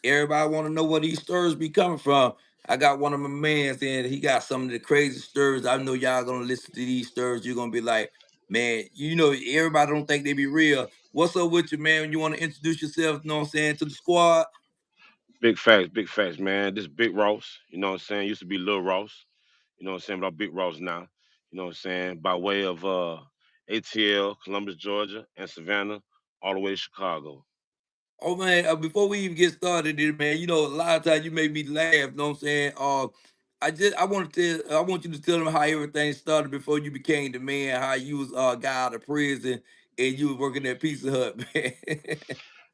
Everybody want to know where these stories be coming from. I got one of my mans in. He got some of the crazy stories. I know y'all gonna listen to these stories. You're gonna be like, man, everybody don't think they be real. What's up with you, man? You want to introduce yourself? You know what I'm saying, to the squad? Big facts, man. This Big Ross, you know what I'm saying? Used to be Lil Ross, you know what I'm saying? But I'm Big Ross now, you know what I'm saying? By way of ATL, Columbus, Georgia, and Savannah, all the way to Chicago. Oh man, before we even get started, here, man, a lot of times you make me laugh. You know what I'm saying? I want you to tell them how everything started before you became the man. How you was got out of prison and you was working at Pizza Hut,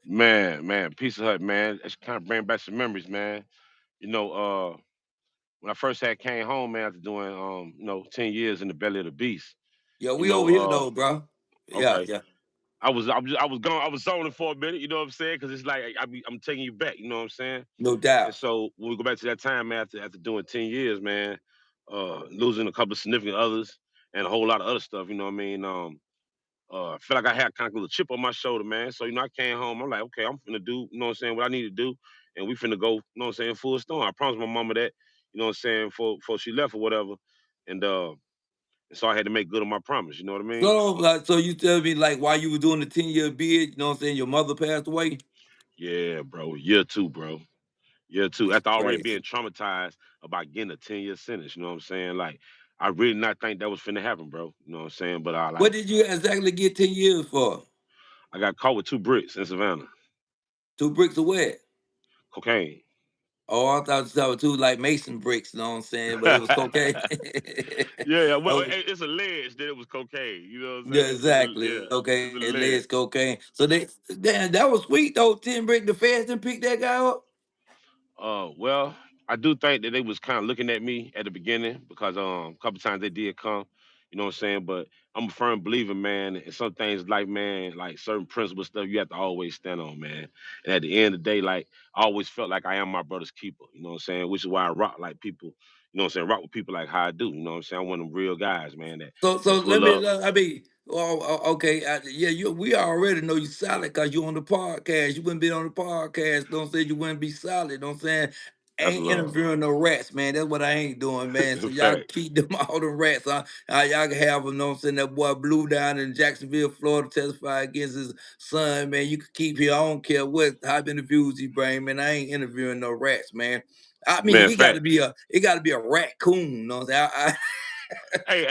man. Man, Pizza Hut, man. It's kind of bring back some memories, man. You know, when I first had came home, man, after doing 10 years in the belly of the beast, Yo, you we know, over here though, bro. Yeah, okay. yeah, I was gone, I was zoning for a minute, you know what I'm saying? Because it's like I'm taking you back, you know what I'm saying? no And doubt. so when we go back to that time man, after doing 10 years, man, losing a couple of significant others and a whole lot of other stuff, you know what I mean? I feel like I had kind of a little chip on my shoulder, man. So, I came home, I'm like, okay, I'm finna do, you know what I'm saying, what I need to do. And we finna go, you know what I'm saying, full storm. I promised my mama that, you know what I'm saying, before she left or whatever. And so I had to make good on my promise, you know what I mean? So you tell me like while you were doing the 10-year bid, you know what I'm saying, your mother passed away? Yeah, bro. Year two, bro. Year two. That's After already being crazy. traumatized about getting a 10-year sentence, you know what I'm saying? Like, I really not think that was finna happen, bro. You know what I'm saying? But What did you exactly get 10 years for? I got caught with two bricks in Savannah. Two bricks of what? Cocaine. Oh, I thought you were two like Mason bricks, you know what I'm saying? But it was cocaine. Yeah, well, Okay. it's alleged that it was cocaine. You know what I'm Yeah, saying? exactly. Yeah, Okay, it's let's alleged. cocaine. So damn, that was sweet though. 10 brick the fast and pick that guy up. Well, I do think that they was kind of looking at me at the beginning because a couple times they did come, you know what I'm saying. But I'm a firm believer, man. And some things like man, like certain principle stuff, you have to always stand on, man. And at the end of the day, like I always felt like I am my brother's keeper, you know what I'm saying. Which is why I rock like people, you know what I'm saying. Rock with people like how I do, you know what I'm saying. I'm one of them real guys, man. So That's let real me. up. I mean, okay, yeah, we already know you solid because you on the podcast. You wouldn't be on the podcast. Don't say you wouldn't be solid. Don't say That's ain't love. interviewing no rats, man. That's what I ain't doing, man. So y'all Facts. keep them all the rats. Y'all can have them. Know what I'm saying, that boy Blue down in Jacksonville, Florida, testify against his son, man. You can keep here. I don't care what type interviews he bring, man. I ain't interviewing no rats, man. I mean, Man, facts. it got to be a raccoon. You know what I'm saying? Hey,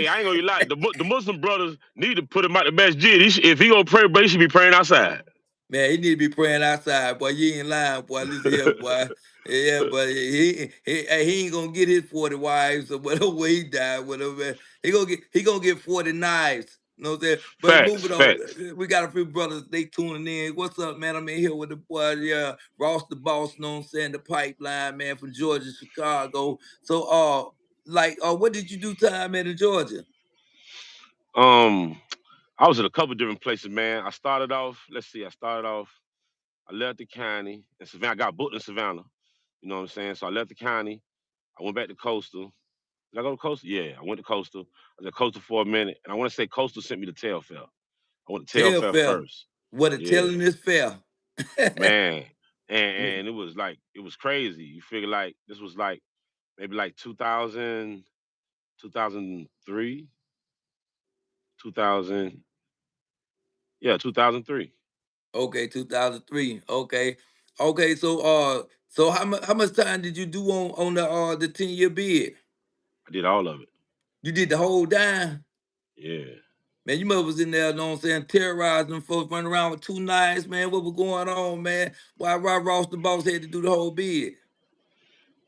I ain't gonna lie. The Muslim brothers need to put him out the masjid. If he gonna pray, bro, he should be praying outside. Man, he need to be praying outside, boy. You ain't lying, boy. Listen here, boy. Yeah, but he ain't gonna get his 40 wives or whatever he died, whatever. Man. He gonna get 40 knives. You know what I'm saying? But Facts, moving on, facts. we got a few brothers. They tuning in. What's up, man? I'm in here with the boy. Yeah, Ross the boss. Know what I'm saying? The pipeline man from Georgia, Chicago. So, what did you do time at in Georgia? Um, I was at a couple different places, man. I started off. Let's see. I left the county in Savannah. I got booked in Savannah. You know what I'm saying? So I left the county. I went back to Coastal. Did I go to Coastal? Yeah, I went to Coastal. I was at Coastal for a minute, and I want to say Coastal sent me to Telfair. I went to Tell Telfair fair. first. What it Yeah, telling is fair. man. And it was crazy. You figure like this was like maybe like 2000, 2003, 2000, yeah, 2003. Okay, 2003. Okay. Okay, so how much time did you do on the 10-year bid? I did all of it. You did the whole dime? Yeah. Man, you mother was in there, know what I'm saying, terrorizing them folks, running around with two knives, man. What was going on, man? Why Rob Ross the boss had to do the whole bid?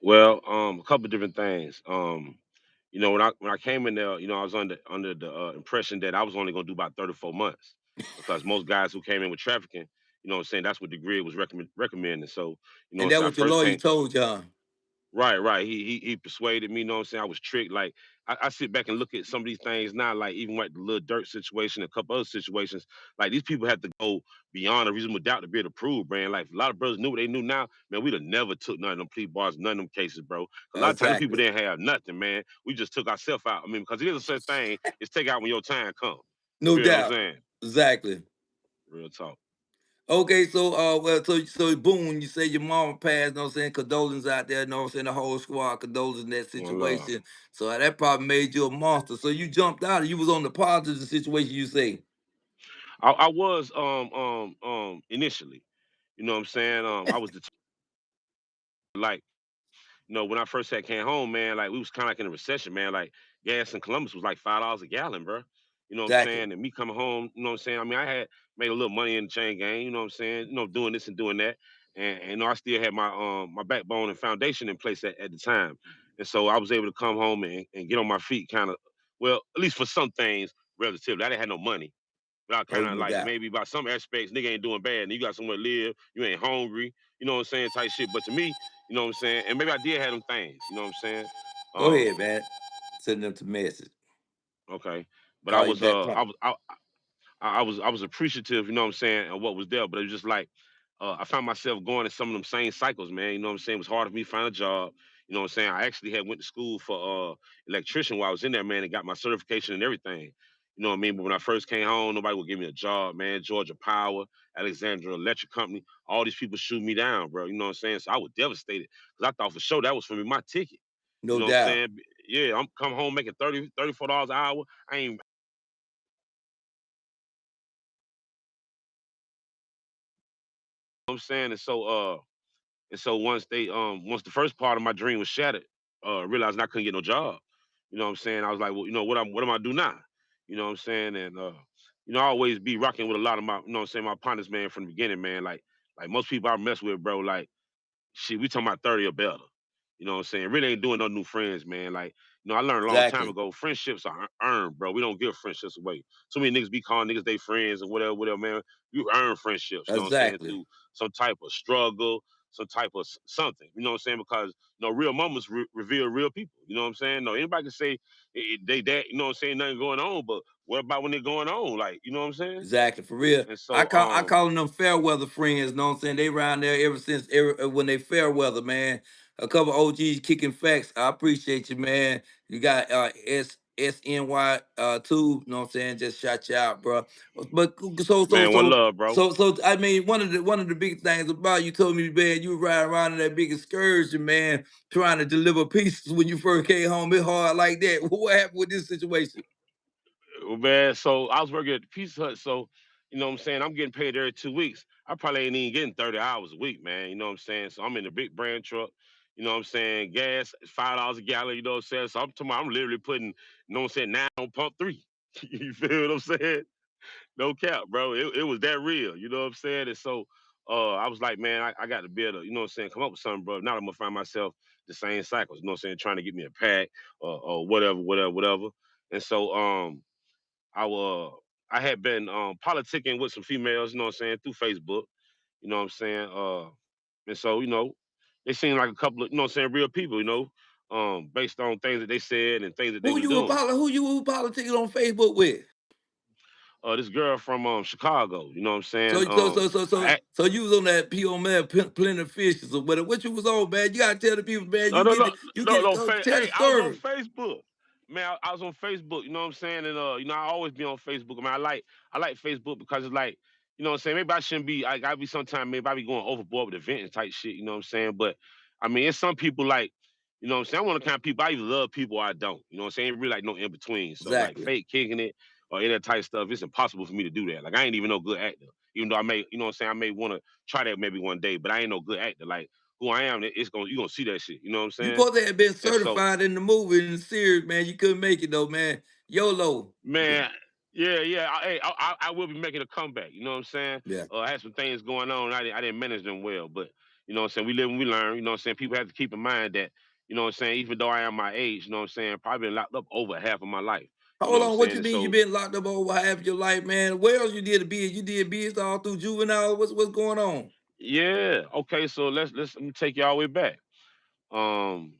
Well, a couple different things. When I came in there, I was under the impression that I was only gonna do about 34 months because most guys who came in with trafficking, you know what I'm saying, that's what the grid was recommending. So, And that I what your first lawyer came. told you, huh? Right. He persuaded me. You know what I'm saying? I was tricked. Like I sit back and look at some of these things now. Like even like the little dirt situation, a couple other situations. Like these people have to go beyond a reasonable doubt to be able to prove, man. Like a lot of brothers knew what they knew now. Man, we'd have never took none of them plea bars, none of them cases, bro. A lot of times people Exactly. didn't have nothing, man. We just took ourselves out. I mean, because it is a such thing. It's take out when your time comes. You No feel what I'm doubt. saying? Exactly. Real talk. Okay, so well, so boom, when you say your mama passed, know what I'm saying, condolences out there, know what I'm saying, the whole squad condolences in that One love. situation. So that probably made you a monster. So you jumped out, you was on the positive situation, you say. I was initially, you know what I'm saying? I was like, you know, when I first had came home, man, like we was kind of like in a recession, man. Like gas in Columbus was like $5 a gallon, bro. You know what I'm Exactly. saying? And me coming home, you know what I'm saying? I mean, I had made a little money in the chain gang, you know what I'm saying? You know, doing this and doing that. And you know, I still had my backbone and foundation in place at the time. And so I was able to come home and get on my feet kind of, well, at least for some things, relatively. I didn't have no money. But I Oh, kind of no like doubt. maybe by some aspects, nigga ain't doing bad. And you got somewhere to live, you ain't hungry, you know what I'm saying, type shit. But to me, you know what I'm saying, and maybe I did have them things, you know what I'm saying. Go ahead, Um, man. Send them to message. okay, but Call you back pump. I was appreciative, you know what I'm saying, of what was there, but it was just like I found myself going in some of them same cycles, man. You know what I'm saying? It was hard for me to find a job. You know what I'm saying? I actually had went to school for electrician while I was in there, man, and got my certification and everything. You know what I mean? But when I first came home, nobody would give me a job, man. Georgia Power, Alexandria Electric Company, all these people shoot me down, bro. You know what I'm saying? So I was devastated because I thought for sure that was for me my ticket. You No know what I'm doubt. saying? Yeah, I'm come home making $34 an hour. I ain't I'm saying, and so once the first part of my dream was shattered, realizing I couldn't get no job. You know what I'm saying? I was like, well, you know, what am I do now? You know what I'm saying? And you know, I always be rocking with a lot of my, you know what I'm saying, my partners, man, from the beginning, man. Like most people I mess with, bro, like shit, we talking about 30 or better. You know what I'm saying? Really ain't doing no new friends, man. Like, you know, I learned a long time Exactly. ago, friendships are earned, bro. We don't give friendships away. So many niggas be calling niggas they friends and whatever, whatever, man. You earn friendships, you know what I'm saying, Exactly. through some type of struggle, some type of something. You know what I'm saying? Because you know, real moments reveal real people. You know what I'm saying? No, anybody can say they that, you know what I'm saying, nothing going on, but what about when they're going on? Like, you know what I'm saying? Exactly, for real. And I so call I calling them fair weather friends. Know what I'm saying? They around there ever since when they fair weather, man. A couple OGs kicking facts. I appreciate you, man. You got SNY too. Know what I'm saying? Just shout you out, bro. But so so man, one so love, bro. so so I mean, one of the big things about you told me, man, you ride around in that big excursion, man, trying to deliver pieces when you first came home. It hard like that. What happened with this situation? Man, so I was working at the Pizza Hut, so you know what I'm saying, I'm getting paid every 2 weeks. I probably ain't even getting 30 hours a week, man. You know what I'm saying? So I'm in a big brand truck, you know what I'm saying? Gas $5 a gallon, you know what I'm saying? So I'm talking about I'm literally putting, you know what I'm saying, now on pump three. You feel what I'm saying? No cap, bro. It was that real, you know what I'm saying? And so I was like, man, I got to be able to, you know what I'm saying, come up with something, bro. Now I'm gonna find myself the same cycles, you know what I'm saying, trying to get me a pack or whatever, whatever, whatever. And so I I had been politicking with some females, you know what I'm saying, through Facebook, you know what I'm saying? And so, you know, they seemed like a couple of, you know what I'm saying, real people, you know, based on things that they said and things that they was doing. Who you politicking on Facebook with? This girl from Chicago, you know what I'm saying? So so so so so I so you was on that PO man plenty of fishes or whatever. What you was on, man? You gotta tell the people, man. No, no, no, You no, get no. go tell the Hey, I was on story. Facebook. Man, I was on Facebook. You know what I'm saying? And you know, I always be on Facebook. I mean, I like Facebook because it's like, you know what I'm saying. Maybe I shouldn't be. I be sometime. Maybe I be going overboard with events type shit. You know what I'm saying? But I mean, it's some people like, you know what I'm saying. I'm one of the kind of people I either love people or I don't. You know what I'm saying? Ain't really like no in between. So like Exactly, fake kicking it or any of that type of stuff, it's impossible for me to do that. Like I ain't even no good actor. Even though I may, you know what I'm saying, I may want to try that maybe one day, but I ain't no good actor. Like who I am, it's gonna you gonna see that shit. You know what I'm you saying? supposed to have been And so, certified in the movie in the series, man. You couldn't make it though, man. YOLO. Yeah, man, yeah, yeah. Hey, I will be making a comeback. You know what I'm saying? yeah. I had some things going on. I didn't manage them well, but you know what I'm saying. We live and we learn. You know what I'm saying. People have to keep in mind that you know what I'm saying. Even though I am my age, you know what I'm saying. Probably been locked up over half of my life. You know Hold what I'm on, what saying. you And mean you so, been locked up over half your life, man? Where else you did a bid? You did bids all through juvenile. What's going on? yeah, okay. So let me take you all the way back. Um,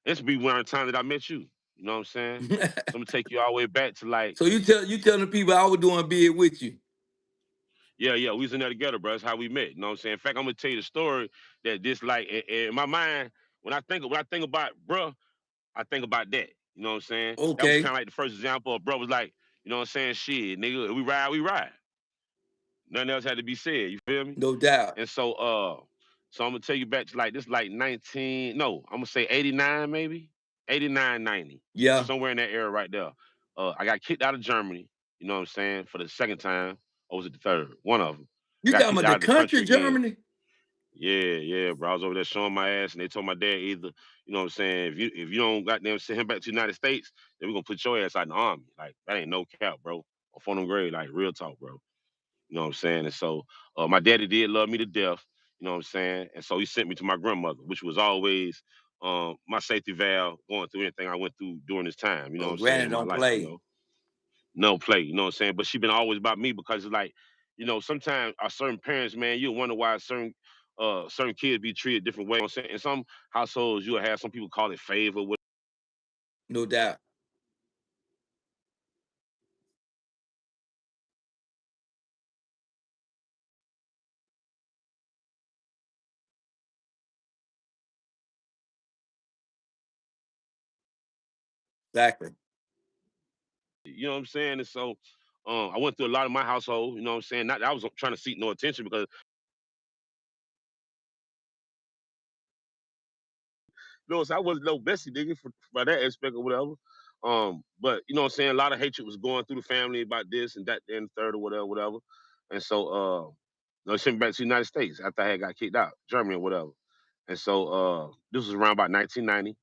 this be around the time that I met you. You know what I'm saying. So I'm gonna take you all the way back to like So you telling the people I was doing bid with you. yeah, yeah, we was in there together, bro. That's how we met. You know what I'm saying? In fact, I'm gonna tell you the story that this like in my mind, when I think about bro, I think about that. You know what I'm saying? That was Okay. kind of like the first example of bro was like, you know what I'm saying? Shit, nigga, we ride, we ride. Nothing else had to be said. You feel me? No doubt. And so I'm gonna take you back to like this, like 19. No, I'm gonna say 89, maybe 89, 90, Yeah. somewhere in that era right there. I got kicked out of Germany. You know what I'm saying? For the second time, or was it the third? One of them. You Got talking kicked about the out of the country, country again. Germany? Yeah, yeah, bro. I was over there showing my ass, and they told my dad either, you know what I'm saying, if you don't goddamn send him back to the United States, then we're gonna put your ass out in the army. Like that ain't no cap, bro. Off on them grade, like real talk, bro. You know what I'm saying? And so my daddy did love me to death, you know what I'm saying? And so he sent me to my grandmother, which was always my safety valve going through anything I went through during this time, you know what Oh, I'm saying, granny in my don't life, play. No play, you know what I'm saying? But she been always about me because it's like, sometimes our certain parents, man, you wonder why certain kids be treated different ways. You know what I'm saying? In some households you'll have some people call it favor with No doubt. Exactly. you know what I'm saying? And so I went through a lot of my household, you know what I'm saying? Not that I was trying to seek no attention because no, so I wasn't no Bessie nigga by that aspect or whatever. But you know what I'm saying? A lot of hatred was going through the family about this and that and third or whatever, whatever. And so sent me back to the United States after I had got kicked out, Germany or whatever. And so this was around about 1990.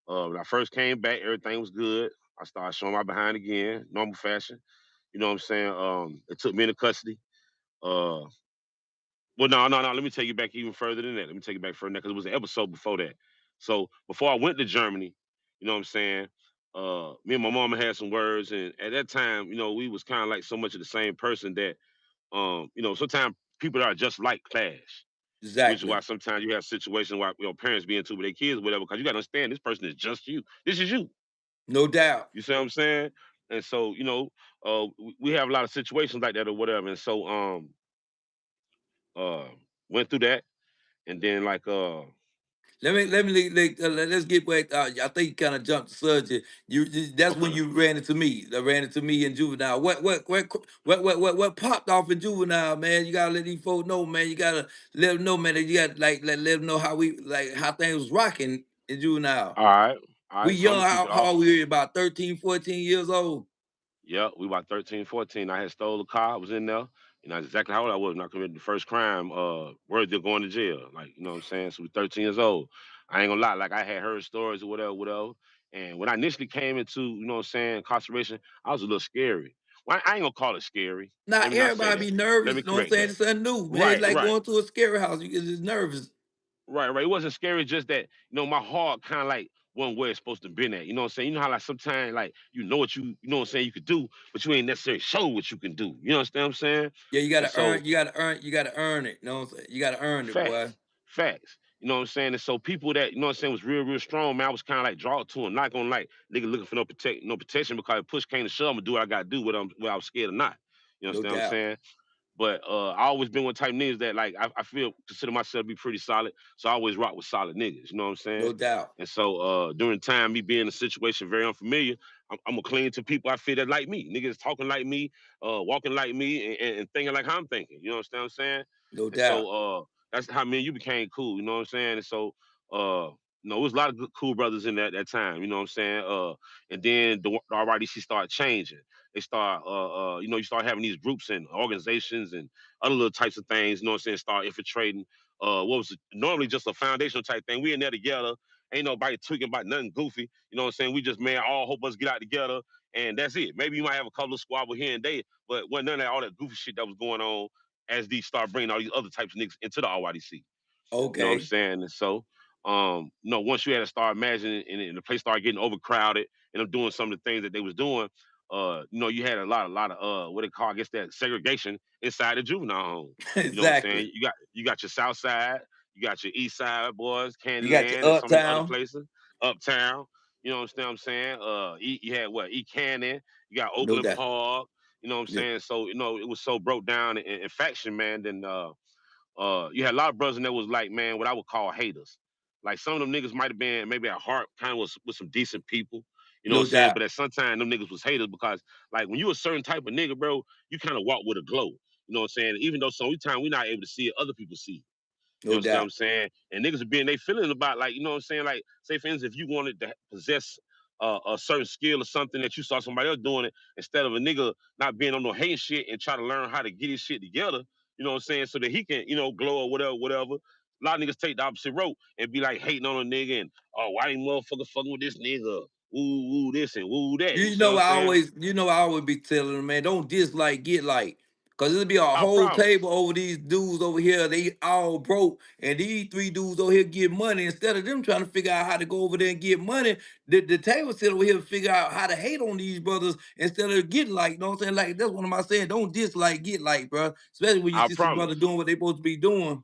When I first came back, everything was good. I started showing my behind again, normal fashion. You know what I'm saying? It took me into custody. Uh, well, no. Let me take you back even further than that. Let me take you back further than that because it was an episode before that. So before I went to Germany, you know what I'm saying? Me and my mama had some words, and at that time, we was kind of like so much of the same person that, sometimes people that are just like clash, which is why Exactly. sometimes you have situations where parents be into with their kids, whatever, because you got to understand this person is just you. This is you. No doubt. You see what I'm saying? And so, we have a lot of situations like that or whatever. And so, uh, went through that, and then like Let's get back. I think you kind of jumped the subject. That's when okay. you ran into me. That ran into me in juvenile. What popped off in juvenile, man? You gotta let these folks know, man. You gotta let them know, man. That you got like let them know how things was rocking in juvenile. All right. All We right. So I'm young. gonna keep How, it how all. old we were? About 13, 14 years old. Yeah, we about 13, 14. I had stole a car. I was in there. That's exactly how old I was when I committed the first crime, worthy of going to jail. Like, you know what I'm saying? So we 13 years old. I ain't gonna lie, like I had heard stories or whatever, whatever. And when I initially came into, what I'm saying, incarceration, I was a little scary. Well, I ain't gonna call it scary. Let Not me not say everybody that. be Let nervous. me You know what I'm correct saying? that. It's something new, man. It's Right, like right. going to a scary house. You get just nervous. Right, right. It wasn't scary, just that, my heart kind of like wasn't where it's supposed to be at. You know what I'm saying? You know how like sometimes like you know what I'm saying, you could do, but you ain't necessarily show what you can do. You understand what I'm saying? Yeah, you And gotta so earn. You gotta earn. You gotta earn it. You know what I'm saying? You gotta earn it, boy. facts, facts. You know what I'm saying? And so people that, what I'm saying, was real, real strong, man, I was kind of like drawn to them. Not gonna like nigga looking for no protection because if push came to shove, I'm gonna do what I gotta do, whether I was scared or not. You No understand what I'm doubt. saying? But I always been one type of niggas that like I feel consider myself to be pretty solid. So I always rock with solid niggas. You know what I'm saying? No doubt. And so during the time me being in a situation very unfamiliar, I'm gonna cling to people I feel that like me. Niggas talking like me, walking like me, and thinking like how I'm thinking. You know what I'm saying? No And doubt. so that's how me and you became cool. You know what I'm saying? And so it was a lot of good cool brothers in that time. You know what I'm saying? And then the RYDC started changing. They start you start having these groups and organizations and other little types of things, you know what I'm saying, start infiltrating what was normally just a foundational type thing. We in there together, ain't nobody tweaking about nothing goofy, you know what I'm saying? We just, man, all hope us get out together and that's it. Maybe you might have a couple of squabble here and there, but wasn't none of that, all that goofy shit that was going on as these start bringing all these other types of niggas into the RYDC. You know what I'm Okay. saying? And so, once you had to start imagining and the place started getting overcrowded and them doing some of the things that they was doing, you had a lot of what they call, I guess, that segregation inside the juvenile home. You know what I'm saying? Exactly. You got your south side, you got your east side boys, You got your Candyland, and some of these other uptown. places, uptown. You know what I'm saying? You had what? E Cannon, you got No Oakland doubt. Park, you know what I'm Yeah. saying? So, it was so broke down in faction, man, then you had a lot of brothers in there was like, man, what I would call haters. Like some of them niggas might have been maybe at heart kind of was with some decent people, you know what No I'm saying? doubt. But at some time them niggas was haters because like when you a certain type of nigga, bro, you kind of walk with a glow. You know what I'm saying? Even though sometimes we're not able to see it, other people see it. You No understand what doubt. I'm saying? And niggas are being they feeling about like, you know what I'm saying? Like, say for instance, if you wanted to possess a certain skill or something that you saw somebody else doing it, instead of a nigga not being on no hate shit and try to learn how to get his shit together, you know what I'm saying? So that he can, glow or whatever, whatever. A lot of niggas take the opposite road and be like hating on a nigga and, oh, why you motherfucker fucking with this nigga? Woo, woo, this and woo, that. You see what I'm saying? I always be telling them, man, don't dislike, get like. Cause it'll be a Our whole problem. table over these dudes over here. They all broke, and these three dudes over here get money. Instead of them trying to figure out how to go over there and get money, the table sit over here to figure out how to hate on these brothers instead of getting like. You know what I'm saying? Like that's one of my saying. Don't dislike, get like, bro. Especially when you I see some brother promise. doing what they supposed to be doing.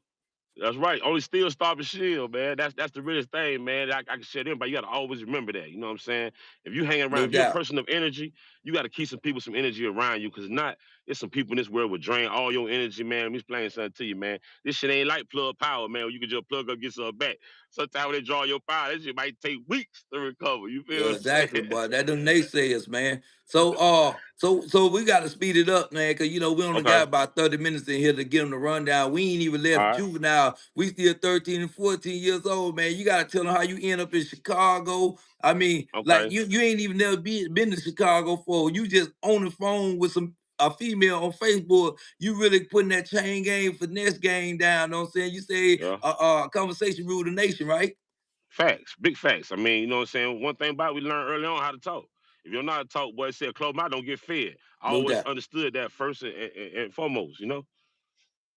That's right. Only still stop and shield, man. That's the realest thing, man. I can share them, but you gotta always remember that. You know what I'm saying? If you hang around, No if you're a doubt. person of energy, you gotta keep some people some energy around you. Cause not there's some people in this world will drain all your energy, man. Let me explain something to you, man. This shit ain't like plug power, man. Where you can just plug up, get some back. Sometimes when they draw your power, that shit might take weeks to recover. You feel Yeah, what I'm exactly, saying? boy. That them naysayers, man. So we got to speed it up, man, because we only Okay. got about 30 minutes in here to get them to run down. We ain't even All left right. juvenile. We still 13 and 14 years old, man. You got to tell them how you end up in Chicago. I mean, like Okay. you ain't even never been to Chicago for. You just on the phone with a female on Facebook. You really putting that chain game, finesse game down. Know what I'm saying? You say Yeah. conversation rule the nation, right? Facts, big facts. I mean, you know what I'm saying? One thing about it, we learned early on how to talk. If you're not how to talk, boy, it said close mouth don't get fed. I No always doubt. understood that first and foremost, you know?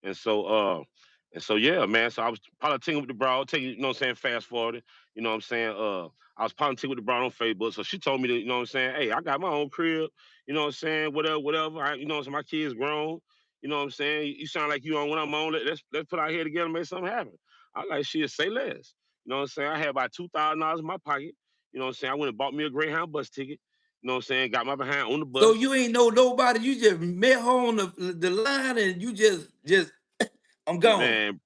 And so yeah, man. So I was politicking with the broad, taking, you know what I'm saying, fast forwarding, you know what I'm saying? I was politicking with the broad on Facebook. So she told me to, you know what I'm saying, hey, I got my own crib, you know what I'm saying, whatever, whatever. You know what I'm saying, my kids grown, you know what I'm saying? You sound like you on what I'm on. Let's put our head together and make something happen. I like shit, say less. You know what I'm saying? I had about $2,000 in my pocket. You know what I'm saying? I went and bought me a Greyhound bus ticket. You know what I'm saying? Got my behind on the So bus. you ain't know nobody. You just met her on the line, and you just I'm gone. Man,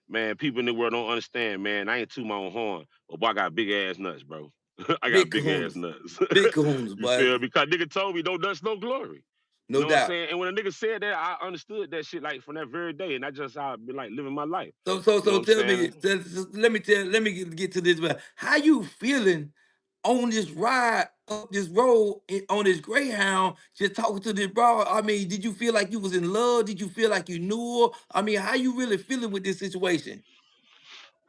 Man, people in the world don't understand, man. I ain't toot my own horn, but boy, I got big ass nuts, bro. I got Big big ass kahunas, nuts. big kahunas, You but feel me? Because nigga told me don't dust no glory. You no know what I'm doubt. saying? And when a nigga said that, I understood that shit like from that very day, and that's just how I've been like living my life. You know what I'm Tell me, saying? let me get to this. But how you feeling on this ride up this road on this Greyhound? Just talking to this bro. I mean, did you feel like you was in love? Did you feel like you knew her? I mean, how you really feeling with this situation?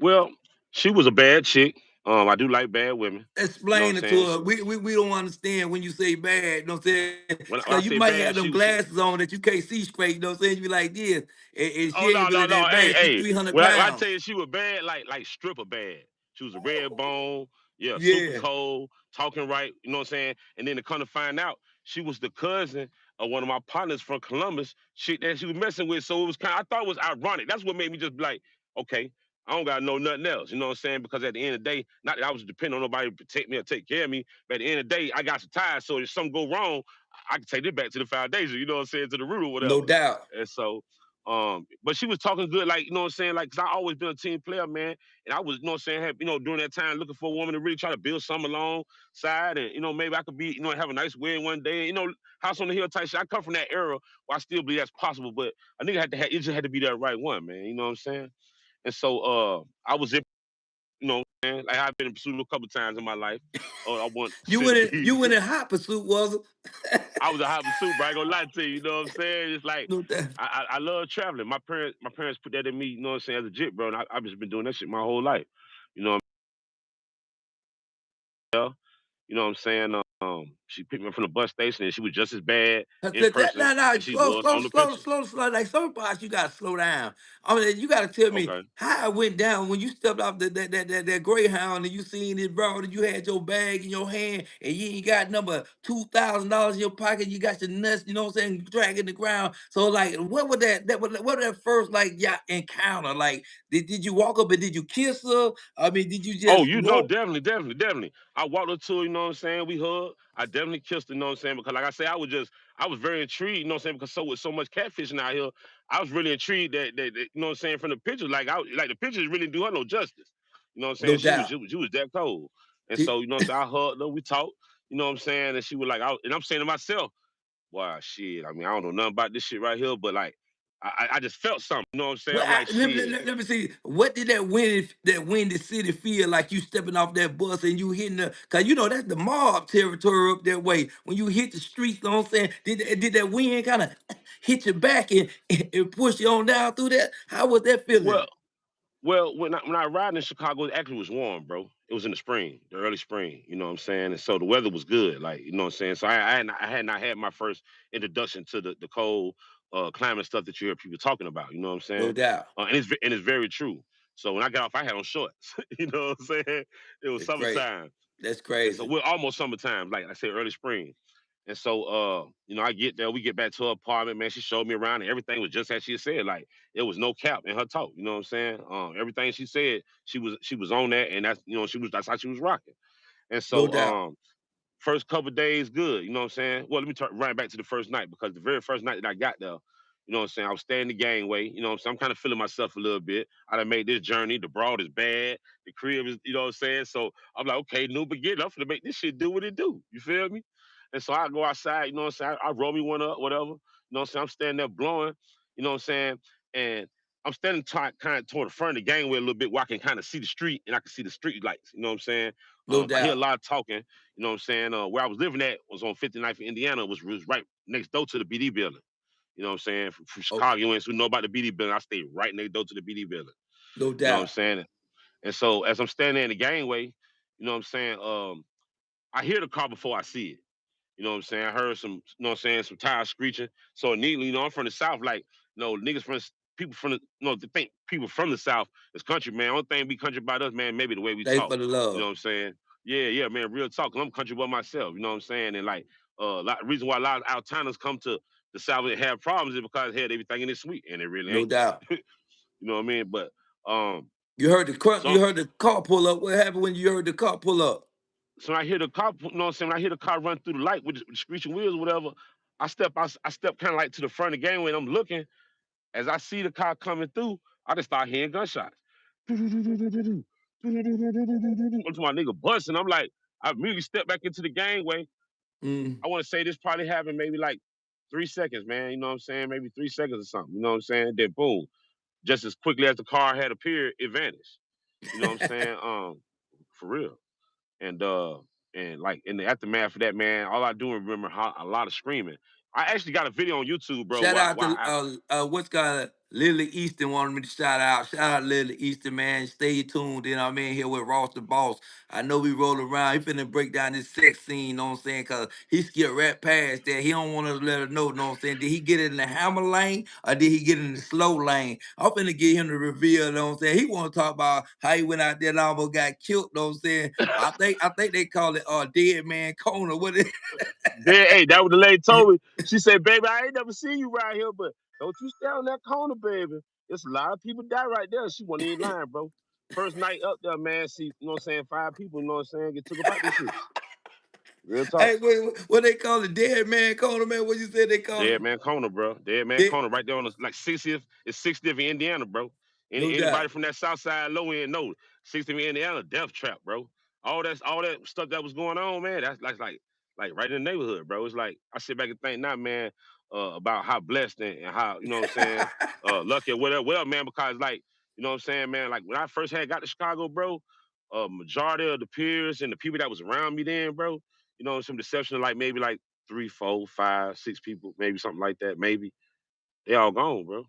Well, she was a bad chick. I do like bad women. You know what I'm Explain it to saying? her. We don't understand when you say bad, you know what I'm saying? When I Because you say might have bad, them she glasses on that you can't see straight, you know what I'm saying? You be like this, and she Oh ain't no, really no, no. that Hey, bad. She hey. 300 When I tell pounds. you she was bad, like stripper bad. She was a red bone, yeah, super Yeah. cold, talking right, you know what I'm saying? And then to come to find out, she was the cousin of one of my partners from Columbus, shit that she was messing with. So it was I thought it was ironic. That's what made me just be like, okay, I don't gotta know nothing else. You know what I'm saying? Because at the end of the day, not that I was depending on nobody to protect me or take care of me, but at the end of the day, I got some ties. So if something go wrong, I can take it back to the foundation, you know what I'm saying, to the root or No whatever. doubt. And so but she was talking good, like, you know what I'm saying? Like, cause I always been a team player, man. And I was, you know what I'm saying, have, during that time looking for a woman to really try to build something alongside. And, maybe I could be, have a nice wedding one day. House on the hill type shit. I come from that era where I still believe that's possible, but a nigga it just had to be that right one, man. You know what I'm saying? And so I was in, like I've been in pursuit a couple times in my life. I want to You be went in hot pursuit, was it? I was a hot pursuit, but I ain't gonna lie to you. You know what I'm saying? It's like No doubt. I love traveling. My parents put that in me. You know what I'm saying? As a jit, bro, and I've just been doing that shit my whole life. You know, you know what I'm saying? She picked me up from the bus station, and she was just as bad in person Nah, as she was on the picture. slow. Like some parts, you gotta slow down. I mean, you gotta tell me Okay. how it went down when you stepped off that Greyhound and you seen this bro and you had your bag in your hand and you ain't got number $2,000 in your pocket. You got your nuts, you know what I'm saying, dragging the ground. So like, what would what that first like yeah encounter like? Did you walk up and did you kiss her? I mean, did you Oh, just walk? definitely, definitely, definitely. I walked up to her, you know what I'm saying? We hugged. I definitely kissed her, you know what I'm saying? Because like I say, I was very intrigued, you know what I'm saying? Because with so much catfishing out here, I was really intrigued that you know what I'm saying, from the pictures. Like the pictures really do her no justice. You know what I'm saying? No She was doubt. she was, she was that cold. And so, you know what I'm saying, I hugged her, we talked, you know what I'm saying? And she was like, and I'm saying to myself, wow, shit. I mean, I don't know nothing about this shit right here, but like I just felt something. You know what I'm saying? Well, I'm like, shit. let me see. What did that windy city feel like? You stepping off that bus and you hitting the, cause you know that's the mob territory up that way. When you hit the streets, you know what I'm saying? Did that wind kind of hit your back and push you on down through that? How was that feeling? Well, Well, when I ride in Chicago, it actually was warm, bro. It was in the spring, the early spring. You know what I'm saying? And so the weather was good, like you know what I'm saying. So I had not had my first introduction to the cold climate stuff that you hear people talking about. You know what I'm No saying? doubt. And it's very true. So when I got off, I had on shorts. You know what I'm saying? It was That's great. summertime. That's And so crazy. we're almost summertime, like I said, early spring. And so I get there, we get back to her apartment, man. She showed me around and everything was just as she had said. Like it was no cap in her talk, you know what I'm saying? Everything she said, she was on that and that's how she was rocking. And No so doubt. first couple days, good. You know what I'm saying? Well, let me turn right back to the first night because the very first night that I got there, you know what I'm saying? I was staying the gangway. You know what I'm saying? I'm kind of feeling myself a little bit. I done made this journey. The broad is bad. The crib is, you know what I'm saying? So I'm like, okay, new beginning. I'm gonna make this shit do what it do. You feel me? And so I go outside, you know what I'm saying? I roll me one up, whatever. You know what I'm saying? I'm standing there blowing, you know what I'm saying? And I'm standing kind of toward the front of the gangway a little bit where I can kind of see the street and I can see the street lights. You know what I'm saying? No I hear a doubt. lot of talking. You know what I'm saying? Where I was living at was on 59th in Indiana, was right next door to the BD building. You know what I'm saying? From Okay. Chicagoans who know about the BD building, I stayed right next door to the BD building. No You know what I'm doubt. saying? And so as I'm standing there in the gangway, you know what I'm saying? I hear the car before I see it. You know what I'm saying? I heard some, you know what I'm saying, some tires screeching. So immediately, I'm from the South, like, niggas people from the, they think people from the South is country, man. Only thing be country about us, man, maybe the way we Thanks talk. for the You know love. what I'm saying? Yeah, yeah, man, real talk. 'Cause I'm country by myself, you know what I'm saying? And like, reason why a lot of out-towners come to the South and have problems is because, hey, they be thinking it's sweet, and it really No ain't. doubt. You know what I mean? But, um, You heard the crunk. so You heard the car pull up. What happened when you heard the car pull up? so I hear the car, you know what I'm saying? When I hear the car run through the light with the screeching wheels or whatever, I step kind of like to the front of the gangway and I'm looking. As I see the car coming through, I just start hearing gunshots. Until my nigga busting. I'm like, I immediately step back into the gangway. Mm, I want to say this probably happened maybe like 3 seconds, man. You know what I'm saying? Maybe 3 seconds or something. You know what I'm saying? Then boom, just as quickly as the car had appeared, it vanished. You know what I'm saying? For real. And like in the aftermath of that, man, all I do remember a lot of screaming. I actually got a video on YouTube, bro. Shout out Why to what's got Lily Easton wanted me to shout out. Shout out Lily Easton, man. Stay tuned. You know what I mean? Here with Ross the Boss. I know we roll around. He finna break down this sex scene, you know what I'm saying? Cause he skipped right past that. He don't want to let her know what I'm saying? Did he get it in the hammer lane or did he get it in the slow lane? I'm finna get him to reveal, you know what I'm saying? He wanna talk about how he went out there and almost got killed, you know what I'm saying? I think they call it dead man corner. What it Then, hey, that was the lady told me. She said, "Baby, I ain't never seen you right here, but don't you stay on that corner, baby. It's a lot of people die right there." She wasn't even lying, bro. First night up there, man, see, you know what I'm saying, 5 people, you know what I'm saying, get took about this shit. Real talk. Hey, what they call it? Dead man corner, man. What you said they call it? Dead Man Corner, bro. Dead Man Dead, Corner, right there on the like 60th. It's 60th in Indiana, bro. no Anybody doubt. from that South Side low end know 60th in Indiana, death trap, bro. All that stuff that was going on, man. That's like right in the neighborhood, bro. It's like I sit back and think now, man, about how blessed and how you know what I'm saying, lucky or whatever, man. Because like you know what I'm saying, man. Like when I first had got to Chicago, bro, majority of the peers and the people that was around me then, bro, some deception of like maybe like 3, 4, 5, 6 people, maybe something like that. Maybe they all gone, bro.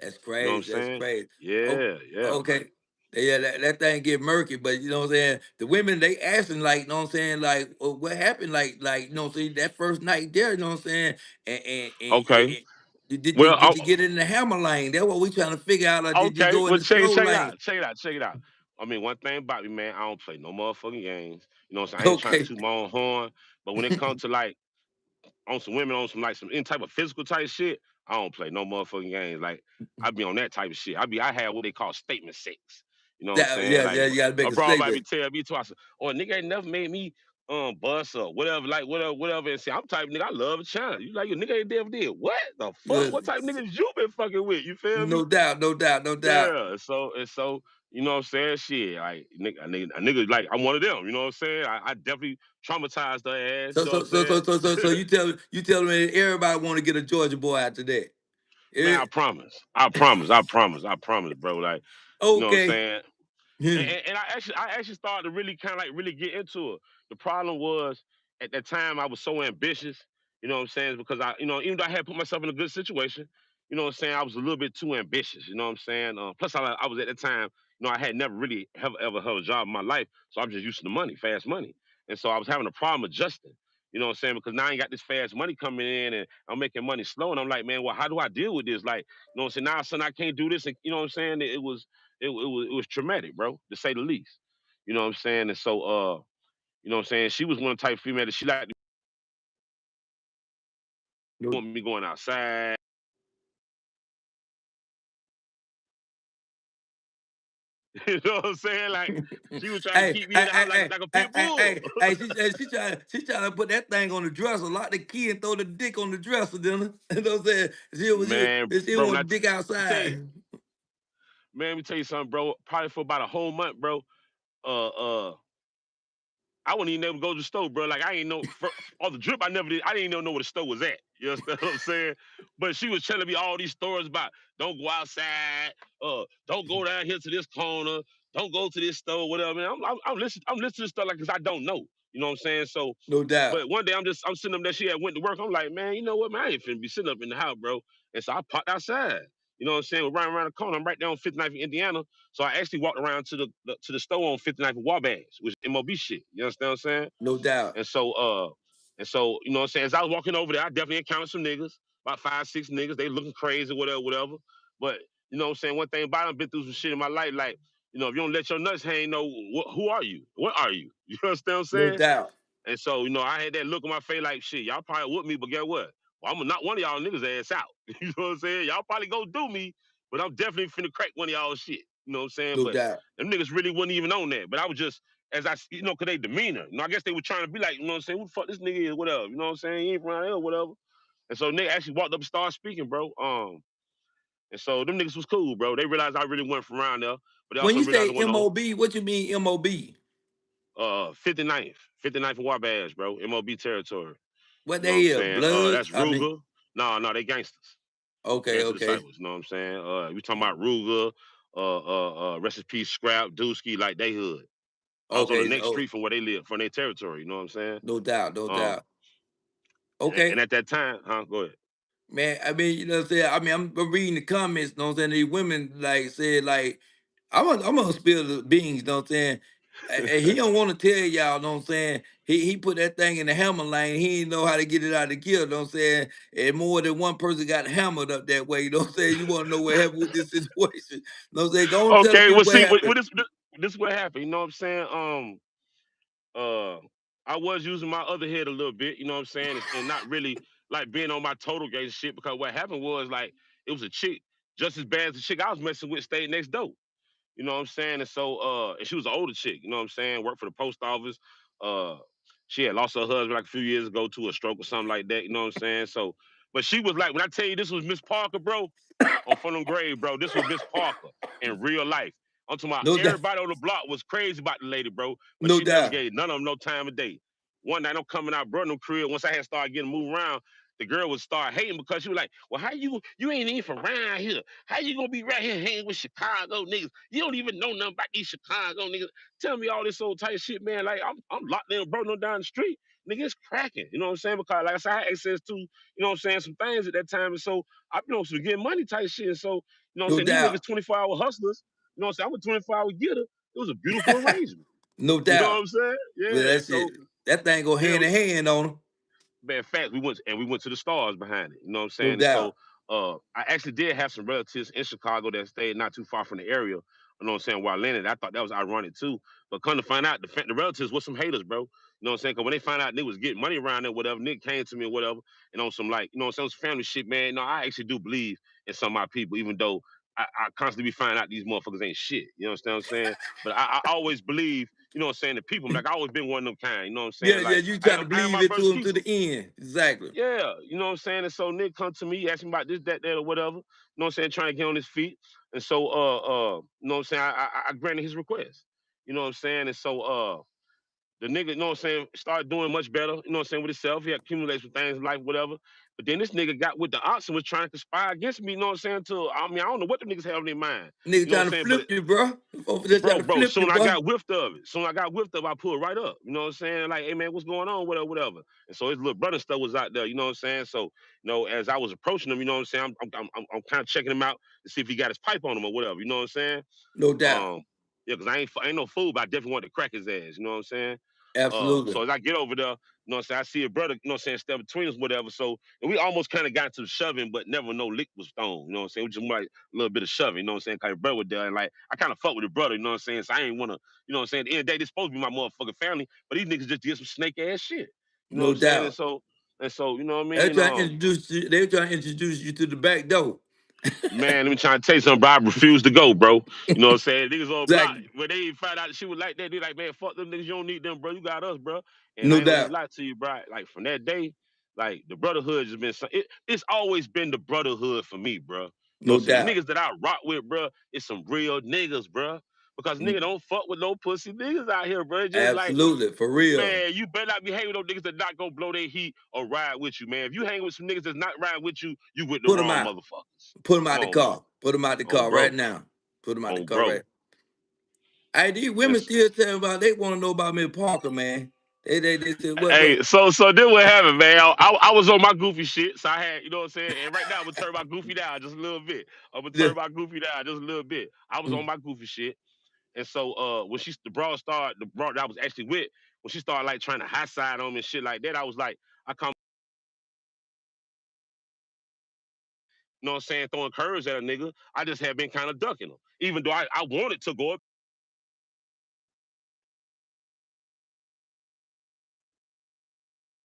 That's You know what I'm crazy. That's saying? crazy. Oh, Yeah, yeah, man. okay. Yeah, that thing get murky, but you know what I'm saying? The women they asking like, you know what I'm saying, like what happened? Like, you know what I'm saying, that first night there, you know what I'm saying? Okay. Well, Did you get it in the hammer lane? That's what we trying to figure out, or did you okay. go in Well, the slow check it lane? out. Check it out. Check it out. I mean, one thing about me, man, I don't play no motherfucking games. You know what I'm saying? I ain't trying to Okay. toot my own horn, but when it comes to like on some women on some like some any type of physical type shit, I don't play no motherfucking games. Like I be on that type of shit. I have what they call statement sex. You know what I'm saying? Yeah, Like yeah, you gotta make a a bro might be statement. telling me twice, oh nigga ain't never made me bust or whatever, like whatever. And say I'm type of nigga, I love a challenge. You like your nigga ain't never did. What the fuck? Uh, What type of niggas you been fucking with? You feel me? No doubt, no doubt, no doubt. Yeah. So you know what I'm saying? Shit, like a nigga like I'm one of them. You know what I'm saying? I definitely traumatized her ass. You So know what so I'm so so saying? so so, so you tell me everybody want to get a Georgia boy after that. Man, Eh, I promise. I promise. I promise. I promise, bro. Like, you know what I'm okay. saying? And I actually started to really kind of like really get into it. The problem was at that time I was so ambitious, you know what I'm saying? Because even though I had put myself in a good situation, you know what I'm saying, I was a little bit too ambitious, you know what I'm saying? Plus I was at that time, I had never really ever held a job in my life, so I'm just used to the money, fast money. And so I was having a problem adjusting. You know what I'm saying? Because now I ain't got this fast money coming in and I'm making money slow. And I'm like, man, well, how do I deal with this? Like, you know what I'm saying? Now, son, I can't do this. And, you know what I'm saying? It was traumatic, bro, to say the least. You know what I'm saying? And so you know what I'm saying, she was one type of female that she liked to No, want me going outside. You know what I'm saying? Like she was trying to hey, keep me in hey, the house hey, like hey, like a hey, pit hey, bull. hey, hey, she trying to put that thing on the dresser, lock the key and throw the dick on the dresser, then you know what I'm saying? Man, She bro, when want dick I tell you, outside. man, let me tell you something, bro. Probably for about a whole month, bro. Uh uh I wouldn't even never go to the store, bro. Like I ain't know for all the drip I never did. I didn't even know where the store was at. You understand what I'm saying? But she was telling me all these stories about don't go outside, don't go down here to this corner, don't go to this store, whatever. Man, I'm listening to stuff like because I don't know. You know what I'm saying? So, No doubt. but one day I'm sitting up there. She had went to work. I'm like, man, you know what, man? I ain't finna be sitting up in the house, bro. And so I popped outside. You know what I'm saying? We're right around the corner. I'm right there on 59th in Indiana. So I actually walked around to the store on 59th and Wabash, which is MOB shit. You understand what I'm saying? No doubt. And so you know what I'm saying? As I was walking over there, I definitely encountered some niggas, about 5, 6 niggas. They looking crazy, whatever, whatever. But you know what I'm saying? One thing about it, I've been through some shit in my life, like, if you don't let your nuts hang, who are you? What are you? You understand what I'm No saying? doubt. And so, I had that look on my face like, shit, y'all probably with me, but guess what? Well, I'm gonna knock one of y'all niggas ass out. You know what I'm saying? Y'all probably go do me, but I'm definitely finna crack one of y'all shit. You know what I'm saying? No But doubt. them niggas really wasn't even on that. But I was just, cause they demeanor. I guess they were trying to be like, you know what I'm saying? Who the fuck this nigga is, whatever. You know what I'm saying? He ain't from around here, whatever. And so they actually walked up and started speaking, bro. And so them niggas was cool, bro. They realized I really wasn't from around there, but they When also you realized I say wasn't no MOB, what you mean MOB? 59th and Wabash, bro. MOB territory. What You know what I'm they is? saying? That's Bloods? I mean, Ruger. No, they gangsters. okay, Gangster okay. disciples. You know what I'm saying? We talking about Ruger, rest in peace, Scrap, Dusky, like they hood. I was on the Okay. next Oh, street from where they live, from their territory. You know what I'm saying? no doubt, no Um, doubt. and Okay. at that time, huh? Go ahead. Man, I mean, you know what I'm saying? I mean, I'm reading the comments, you know what I'm saying? These women like said like I'm gonna spill the beans, you know what I'm saying? And he don't want to tell y'all, you know what I'm saying? He put that thing in the hammer lane. He didn't know how to get it out of the gear, you know what I'm saying? And more than one person got hammered up that way, you know what I'm saying? You want to know what happened with this situation. You know what I'm saying? Go on and tell the Okay, people well, what see, happened. this what happened. You know what I'm saying? Uh, I was using my other head a little bit. You know what I'm saying? And not really like being on my total gauge shit because what happened was like it was a chick just as bad as the chick I was messing with stayed next door. You know what I'm saying? And so, and she was an older chick, you know what I'm saying? Worked for the post office. Uh, she had lost her husband like a few years ago to a stroke or something like that, you know what I'm saying? So, but she was like, when I tell you this was Miss Parker, bro, on Fulham Grave, bro, this was Miss Parker in real life. I'm talking about No doubt, everybody on the block was crazy about the lady, bro, but no she never doubt, gave none of them no time of day. One night I'm coming out, bro, no crib. Once I had started getting moved around, the girl would start hating because she was like, well, how you ain't even from around here? How you gonna be right here hanging with Chicago niggas? You don't even know nothing about these Chicago niggas. Tell me all this old type shit, man. Like I'm locked in, bro, no down the street. Nigga, it's cracking. You know what I'm saying? Because like I said, I had access to, what I'm saying, some things at that time. And so I been on some getting money type shit. And so, what I'm no saying, these doubt. niggas 24-hour hustlers. You know what I'm saying? I'm a 24-hour getter. It was a beautiful arrangement. No You know what doubt. I'm saying? Well, Yeah. that's it. So That thing go yeah, hand in hand on them. in fact, we went to the stars behind it. You know what I'm No saying? And so doubt. I actually did have some relatives in Chicago that stayed not too far from the area. You know what I'm saying? Where I landed, I thought that was ironic too. But come to find out, the relatives were some haters, bro. You know what I'm saying? Because when they found out they was getting money around there, whatever, Nick came to me or whatever, and on some like, you know what I'm saying, some family shit, man. No, I actually do believe in some of my people, even though I constantly be finding out these motherfuckers ain't shit. You understand what I'm saying? But I always believe, you know what I'm saying, the people. Like I always been one of them kind. You know what I'm Yeah, saying? yeah, Like you I try am, to I am believe my it to brother's them to keeper. the end. Exactly. Yeah, you know what I'm saying? And so Nick come to me, ask me about this, that, or whatever. You know what I'm saying? Trying to get on his feet. And so you know what I'm saying? I granted his request. You know what I'm saying? And so The nigga, you know what I'm saying, started doing much better, you know what I'm saying, with himself. He accumulated some things in life, whatever. But then this nigga got with the ops and was trying to conspire against me, you know what I'm saying? I mean, I don't know what the niggas have in their mind. Nigga You know what I'm trying to saying? But flip you, bro. Over there trying to bro, flip you, soon I boy. got whiffed of it. Soon I got whiffed of, I pulled right up. You know what I'm saying? Like, hey man, what's going on? Whatever, whatever. And so his little brother stuff was out there. You know what I'm saying? So, as I was approaching him, you know what I'm saying? I'm kind of checking him out to see if he got his pipe on him or whatever. You know what I'm saying? No doubt. Um, yeah, because I ain't no fool, but I definitely want to crack his ass. You know what I'm saying? Absolutely. So as I get over there, you know what I'm saying, I see a brother, you know what I'm saying, step between us, whatever. So and we almost kind of got to shoving, but never no lick was thrown. You know what I'm saying? We just like a little bit of shoving, you know what I'm saying? Cause brother was there and like I kind of fuck with the brother, you know what I'm saying? So I ain't wanna, you know what I'm saying? At the end of the day, this supposed to be my motherfucking family, but these niggas just did some snake ass shit. You know what No I'm saying? doubt. And so, you know what I They're mean? trying to introduce you, they're trying to introduce you to the back door. Man, let me try to tell you something, bro. I refuse to go, bro. You know what I'm saying? Niggas on block, Exactly. when they find out she was like that, they like, man, fuck them niggas, you don't need them, bro. You got us, bro. And I No ain't gonna even doubt. lie to you, bro. Like from that day, like the brotherhood has been, it's always been the brotherhood for me, bro. You know No what I'm saying? The doubt. niggas that I rock with, bro, it's some real niggas, bro. Because nigga don't fuck with no pussy niggas out here, bro. It's just like, Absolutely. For real. man, you better not be hanging with those niggas that not gonna blow their heat or ride with you, man. If you hang with some niggas that's not riding with you, you with the Put them wrong out. motherfuckers. Put them Come out the on, man. car. Put them out the On car right bro. now. Put them out the On car right. bro. Hey, these women Yes. still telling about they want to know about Miss Parker, man. They said what Hey, so then what happened, man? I was on my goofy shit, so I had, you know what I'm saying. And right now I'm gonna turn my goofy down just a little bit. I'm gonna the turn my goofy down just a little bit. I was mm, on my goofy shit, and so when the broad that I was actually with, when she started like trying to high side on me and shit like that, I was like, I come, you know what I'm saying, throwing curves at a nigga. I just had been kind of ducking them, even though I wanted to go up.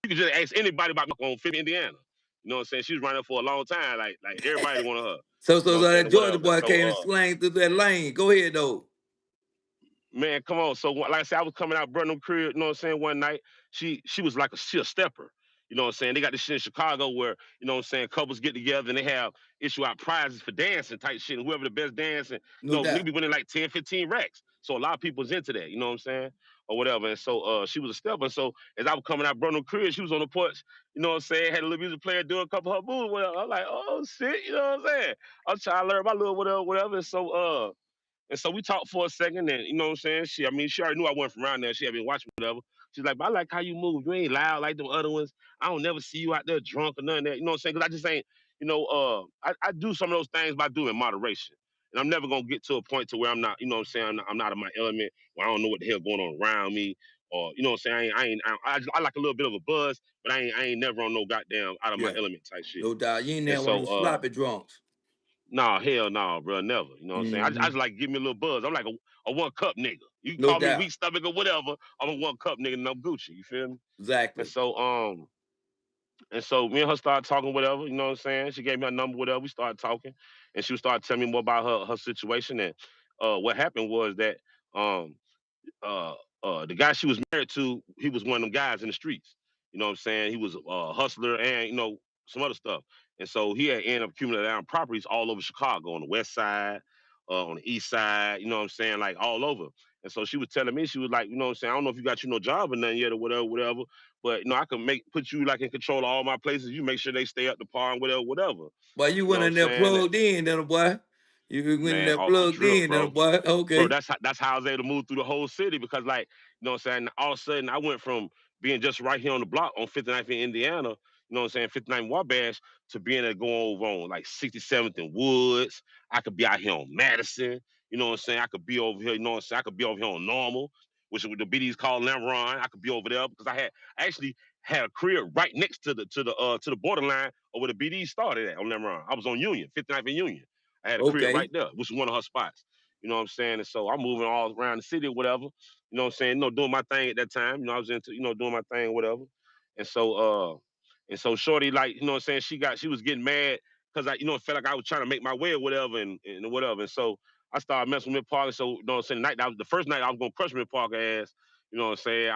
You could just ask anybody about on Fifth Indiana. You know what I'm saying? She was running for a long time, like everybody wanted her. You know so what I'm saying? that Or Georgia whatever. boy So came and slang through that lane. Go ahead though. man, come on. So like I said, I was coming out Burnham crib, you know what I'm saying, one night. She was like she a stepper. You know what I'm saying? They got this shit in Chicago where, you know what I'm saying, couples get together and they have issue out prizes for dancing type shit. And whoever the best dancing, No nigga doubt. be winning like 10, 15 racks. So a lot of people's into that, you know what I'm saying? Or whatever. And so she was a stepper. So as I was coming out Burnham crib, she was on the porch, you know what I'm saying, had a little music player doing a couple of her moves, whatever. I'm like, oh shit, you know what I'm saying? I'm trying to learn my little whatever, whatever. And so we talked for a second, and you know what I'm saying? She already knew I wasn't from around there. She had been watching whatever. She's like, but I like how you move. You ain't loud like them other ones. I don't never see you out there drunk or none of that. You know what I'm saying? Because I just ain't, I do some of those things by doing moderation. And I'm never gonna get to a point to where I'm not, you know what I'm saying? I'm not in my element where I don't know what the hell going on around me. Or, you know what I'm saying? I like a little bit of a buzz, but I ain't never on no goddamn out of my Yeah. element type shit. No doubt. You ain't And there one of so those sloppy drunks. nah, hell no, bro, never. You know what I'm saying? I Hmm. just like give me a little buzz. I'm like a one cup nigga. You can No call me doubt. weak stomach or whatever. I'm a one cup nigga and I'm Gucci. You feel me? And Exactly. so me and her started talking, whatever. You know what I'm saying? She gave me her number, whatever. We started talking, and she started telling me more about her situation. And what happened was that um uh the guy she was married to, he was one of them guys in the streets. You know what I'm saying? He was a hustler and some other stuff. And so he had ended up accumulating down properties all over Chicago on the west side, on the east side, you know what I'm saying, like all over. And so she was telling me, she was like, you know what I'm saying, I don't know if you got no job or nothing yet or whatever, whatever. But I can put you like in control of all my places. You make sure they stay up to par and whatever, whatever. Boy, you You know went what I'm in there saying? plugged in, then boy. You went in Man, there off the plugged drip, in, then bro. boy. Bro, Okay. that's how I was able to move through the whole city because, like, you know what I'm saying? All of a sudden, I went from being just right here on the block on 59th in Indiana, you know what I'm saying, 59th Wabash, to being able to go over on like 67th and Woods. I could be out here on Madison, you know what I'm saying? I could be over here, you know what I'm saying? I could be over here on Normal, which the BD's called Lamron. I could be over there because I actually had a crib right next to the borderline of where the BD started at on Lamron. I was on Union, 59th and Union. I had a crib Okay. right there, which was one of her spots. You know what I'm saying? And so I'm moving all around the city or whatever. You know what I'm saying? Doing my thing at that time. I was into, doing my thing, whatever. And so Shorty, like, you know what I'm saying, she was getting mad because I felt like I was trying to make my way or whatever and whatever. And so I started messing with Miss Parker. So, you know what I'm saying, that was the first night I was gonna crush Miss Parker ass. You know what I'm saying?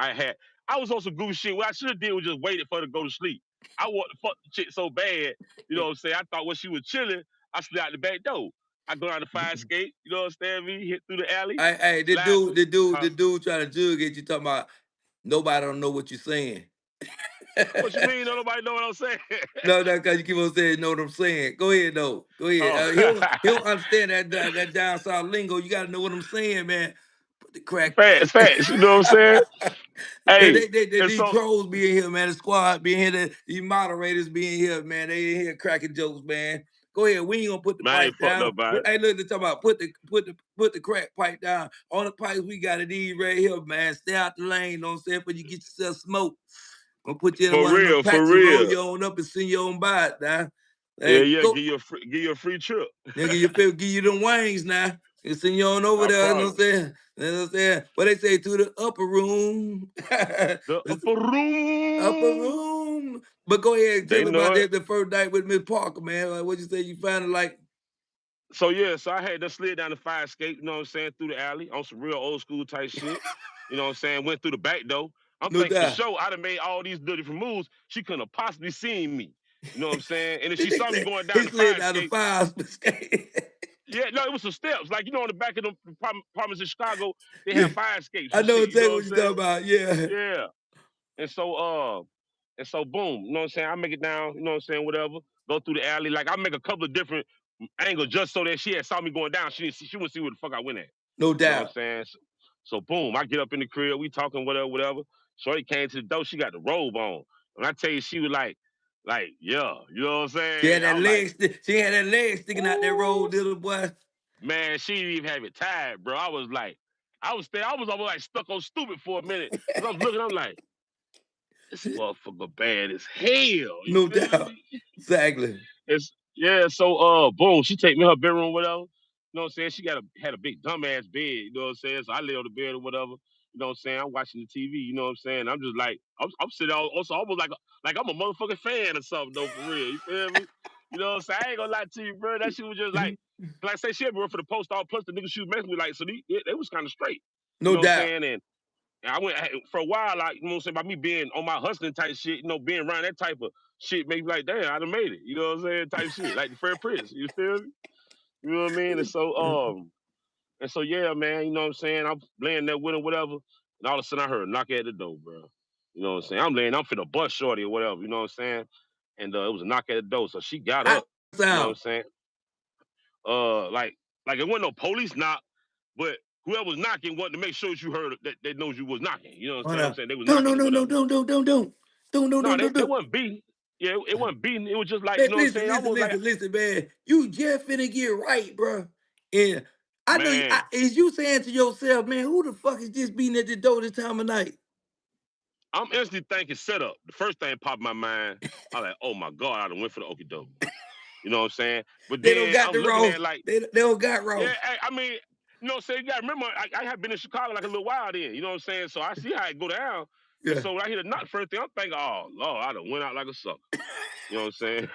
I was on some goofy shit. What I should have did was just waited for her to go to sleep. I wanted to fuck the chick so bad, you know what I'm saying? I thought when she was chilling, I slid out the back door. I go down the fire escape, you know what I'm saying? Me hit through the alley, Hey, the slide dude, through. the dude, Huh? the dude trying to jug at you talking about Nobody don't know what you're saying. What you mean? Don't nobody know what I'm saying? No, because you keep on saying, know what I'm saying. Go ahead, though. Go ahead. Oh, He don't understand that down south lingo. You got to know what I'm saying, man. Put the crack pipe. facts. You know what I'm saying? Hey, and These so trolls be in here, man. The squad be in here. These moderators be in here, man. They in here cracking jokes, man. Go ahead. We ain't gonna put the man, I pipe ain't fucked down. up by it. Hey, look, they talking about put the crack pipe down. On the pipes we got it these right here, man. Stay out the lane, know what I'm saying? Before you get yourself smoked. Gonna put you in For one of them real, for packs and roll real. you on up and send you on by it now. Yeah, Hey, yeah. go. Give you a free trip. Nigga, give you them wings now. And send you on over I there, you know what I'm promise. saying? You know what I'm saying? What they say to the upper room. The upper Upper room. room. But go ahead and They tell about know it. the first night with Miss Parker, man. Like, what you say you found it like? So yeah, so I had to slid down the fire escape, you know what I'm saying, through the alley on some real old school type shit. You know what I'm saying? Went through the back door. I'm No thinking for doubt. sure I'd have made all these different moves. She couldn't have possibly seen me. You know what I'm saying? And if This she nigga saw me said going he down the slid fire down the escape, five. yeah, no, it was some steps. Like, you know, on the back of the apartments in Chicago, they have fire escapes I and know shit, you exactly know what I'm what you talking saying? about. Yeah. Yeah. And so boom, you know what I'm saying? I make it down, you know what I'm saying, whatever. Go through the alley. Like I make a couple of different angles just so that she had saw me going down. She wouldn't see where the fuck I went at. No You know what I'm doubt. saying? So boom, I get up in the crib, we talking, whatever, whatever. Shorty came to the door, she got the robe on. When I tell you she was like, yeah, you know what I'm saying? I'm like, She had that leg sticking out that ooh, road, little boy. man, she didn't even have it tied, bro. I was almost like stuck on stupid for a minute. Cause I'm looking, I'm like, this motherfucker bad as hell. You No feel doubt. me? Exactly. It's yeah, so boom, she take me in her bedroom, whatever. You know what I'm saying? She had a big dumbass bed, you know what I'm saying? So I lay on the bed or whatever. You know what I'm saying? I'm watching the TV, you know what I'm saying? I'm just like, I'm sitting also almost like I'm a motherfucking fan or something though, for real. You feel me? You know what I'm saying? I ain't gonna lie to you, bro. That shit was just like I say, she had been working for the post all plus the niggas she was messing with, like, so they was kind of straight. You No know what I'm doubt. saying? And I went for a while, like, you know what I'm saying, by me being on my hustling type shit, you know, being around that type of shit, make me like, damn, I done made it. You know what I'm saying? Type shit. Like the Fred Prince. You feel me? You know what I mean? And so yeah, man, you know what I'm saying? I'm laying there with him, whatever. And all of a sudden I heard a knock at the door, bro. You know what I'm saying? I'm finna bust shorty or whatever, you know what I'm saying? And it was a knock at the door. So she got How up, you know what I'm sound? saying? Uh like like it wasn't no police knock, but whoever was knocking wanted to make sure that you heard that they knows you was knocking. You know what I'm Hold saying? I'm up. saying they was No, no, knocking or no, no, whatever. don't. No, they Don't. wasn't beating. Yeah, it wasn't beating. It was just like, you know what I'm saying? Almost like, Listen, man. You just finna get right, bro. And I know man, is you saying to yourself, man, who the fuck is just beating at the door this time of night? I'm instantly thinking setup. The first thing popped in my mind, I like, oh my God, I done went for the okie doke. You know what I'm saying? But They don't then got I'm the looking at Ross. it like, They don't got yeah, Ross. I mean, you know what I'm saying? You gotta remember, I had been in Chicago like a little while then, you know what I'm saying? So I see how it go down. And Yeah. so when I hear the knock first thing, I'm thinking, oh Lord, I done went out like a sucker. You know what I'm saying?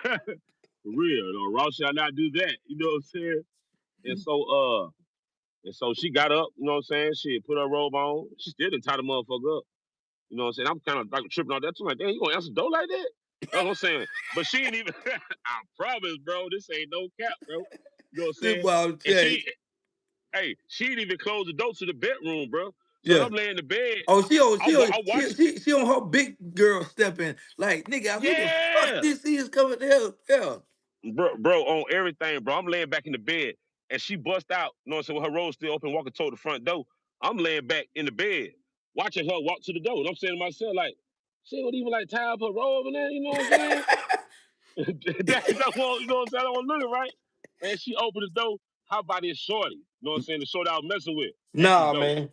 For real, you know, Ross shall not do that. You know what I'm saying? And so she got up, you know what I'm saying? She put her robe on. She still didn't tie the motherfucker up. You know what I'm saying? I'm kind of like tripping on that too. Like, damn, you gonna answer the door like that? That's what I'm saying. But she ain't even, I promise, bro, this ain't no cap, bro. You know what I'm This saying? boy, I'm And telling you. she didn't even close the door to the bedroom, bro. So as Yeah. I'm laying in the bed, Oh, I watched, she on her big girl stepping. Like, nigga, who the fuck yeah, this is coming there? Yeah. bro, on everything, bro. I'm laying back in the bed and she bust out, you know what I'm saying, with her robe still open, walking toward the front door. I'm laying back in the bed, watching her walk to the door. And I'm saying to myself, like, she would even like tie up her robe and that, you know what I'm saying? That's what, you know what I'm saying? I don't want to look right. And she opened the door. How about this shorty? You know what I'm saying? The shorty I was messing with at the Nah, door. man.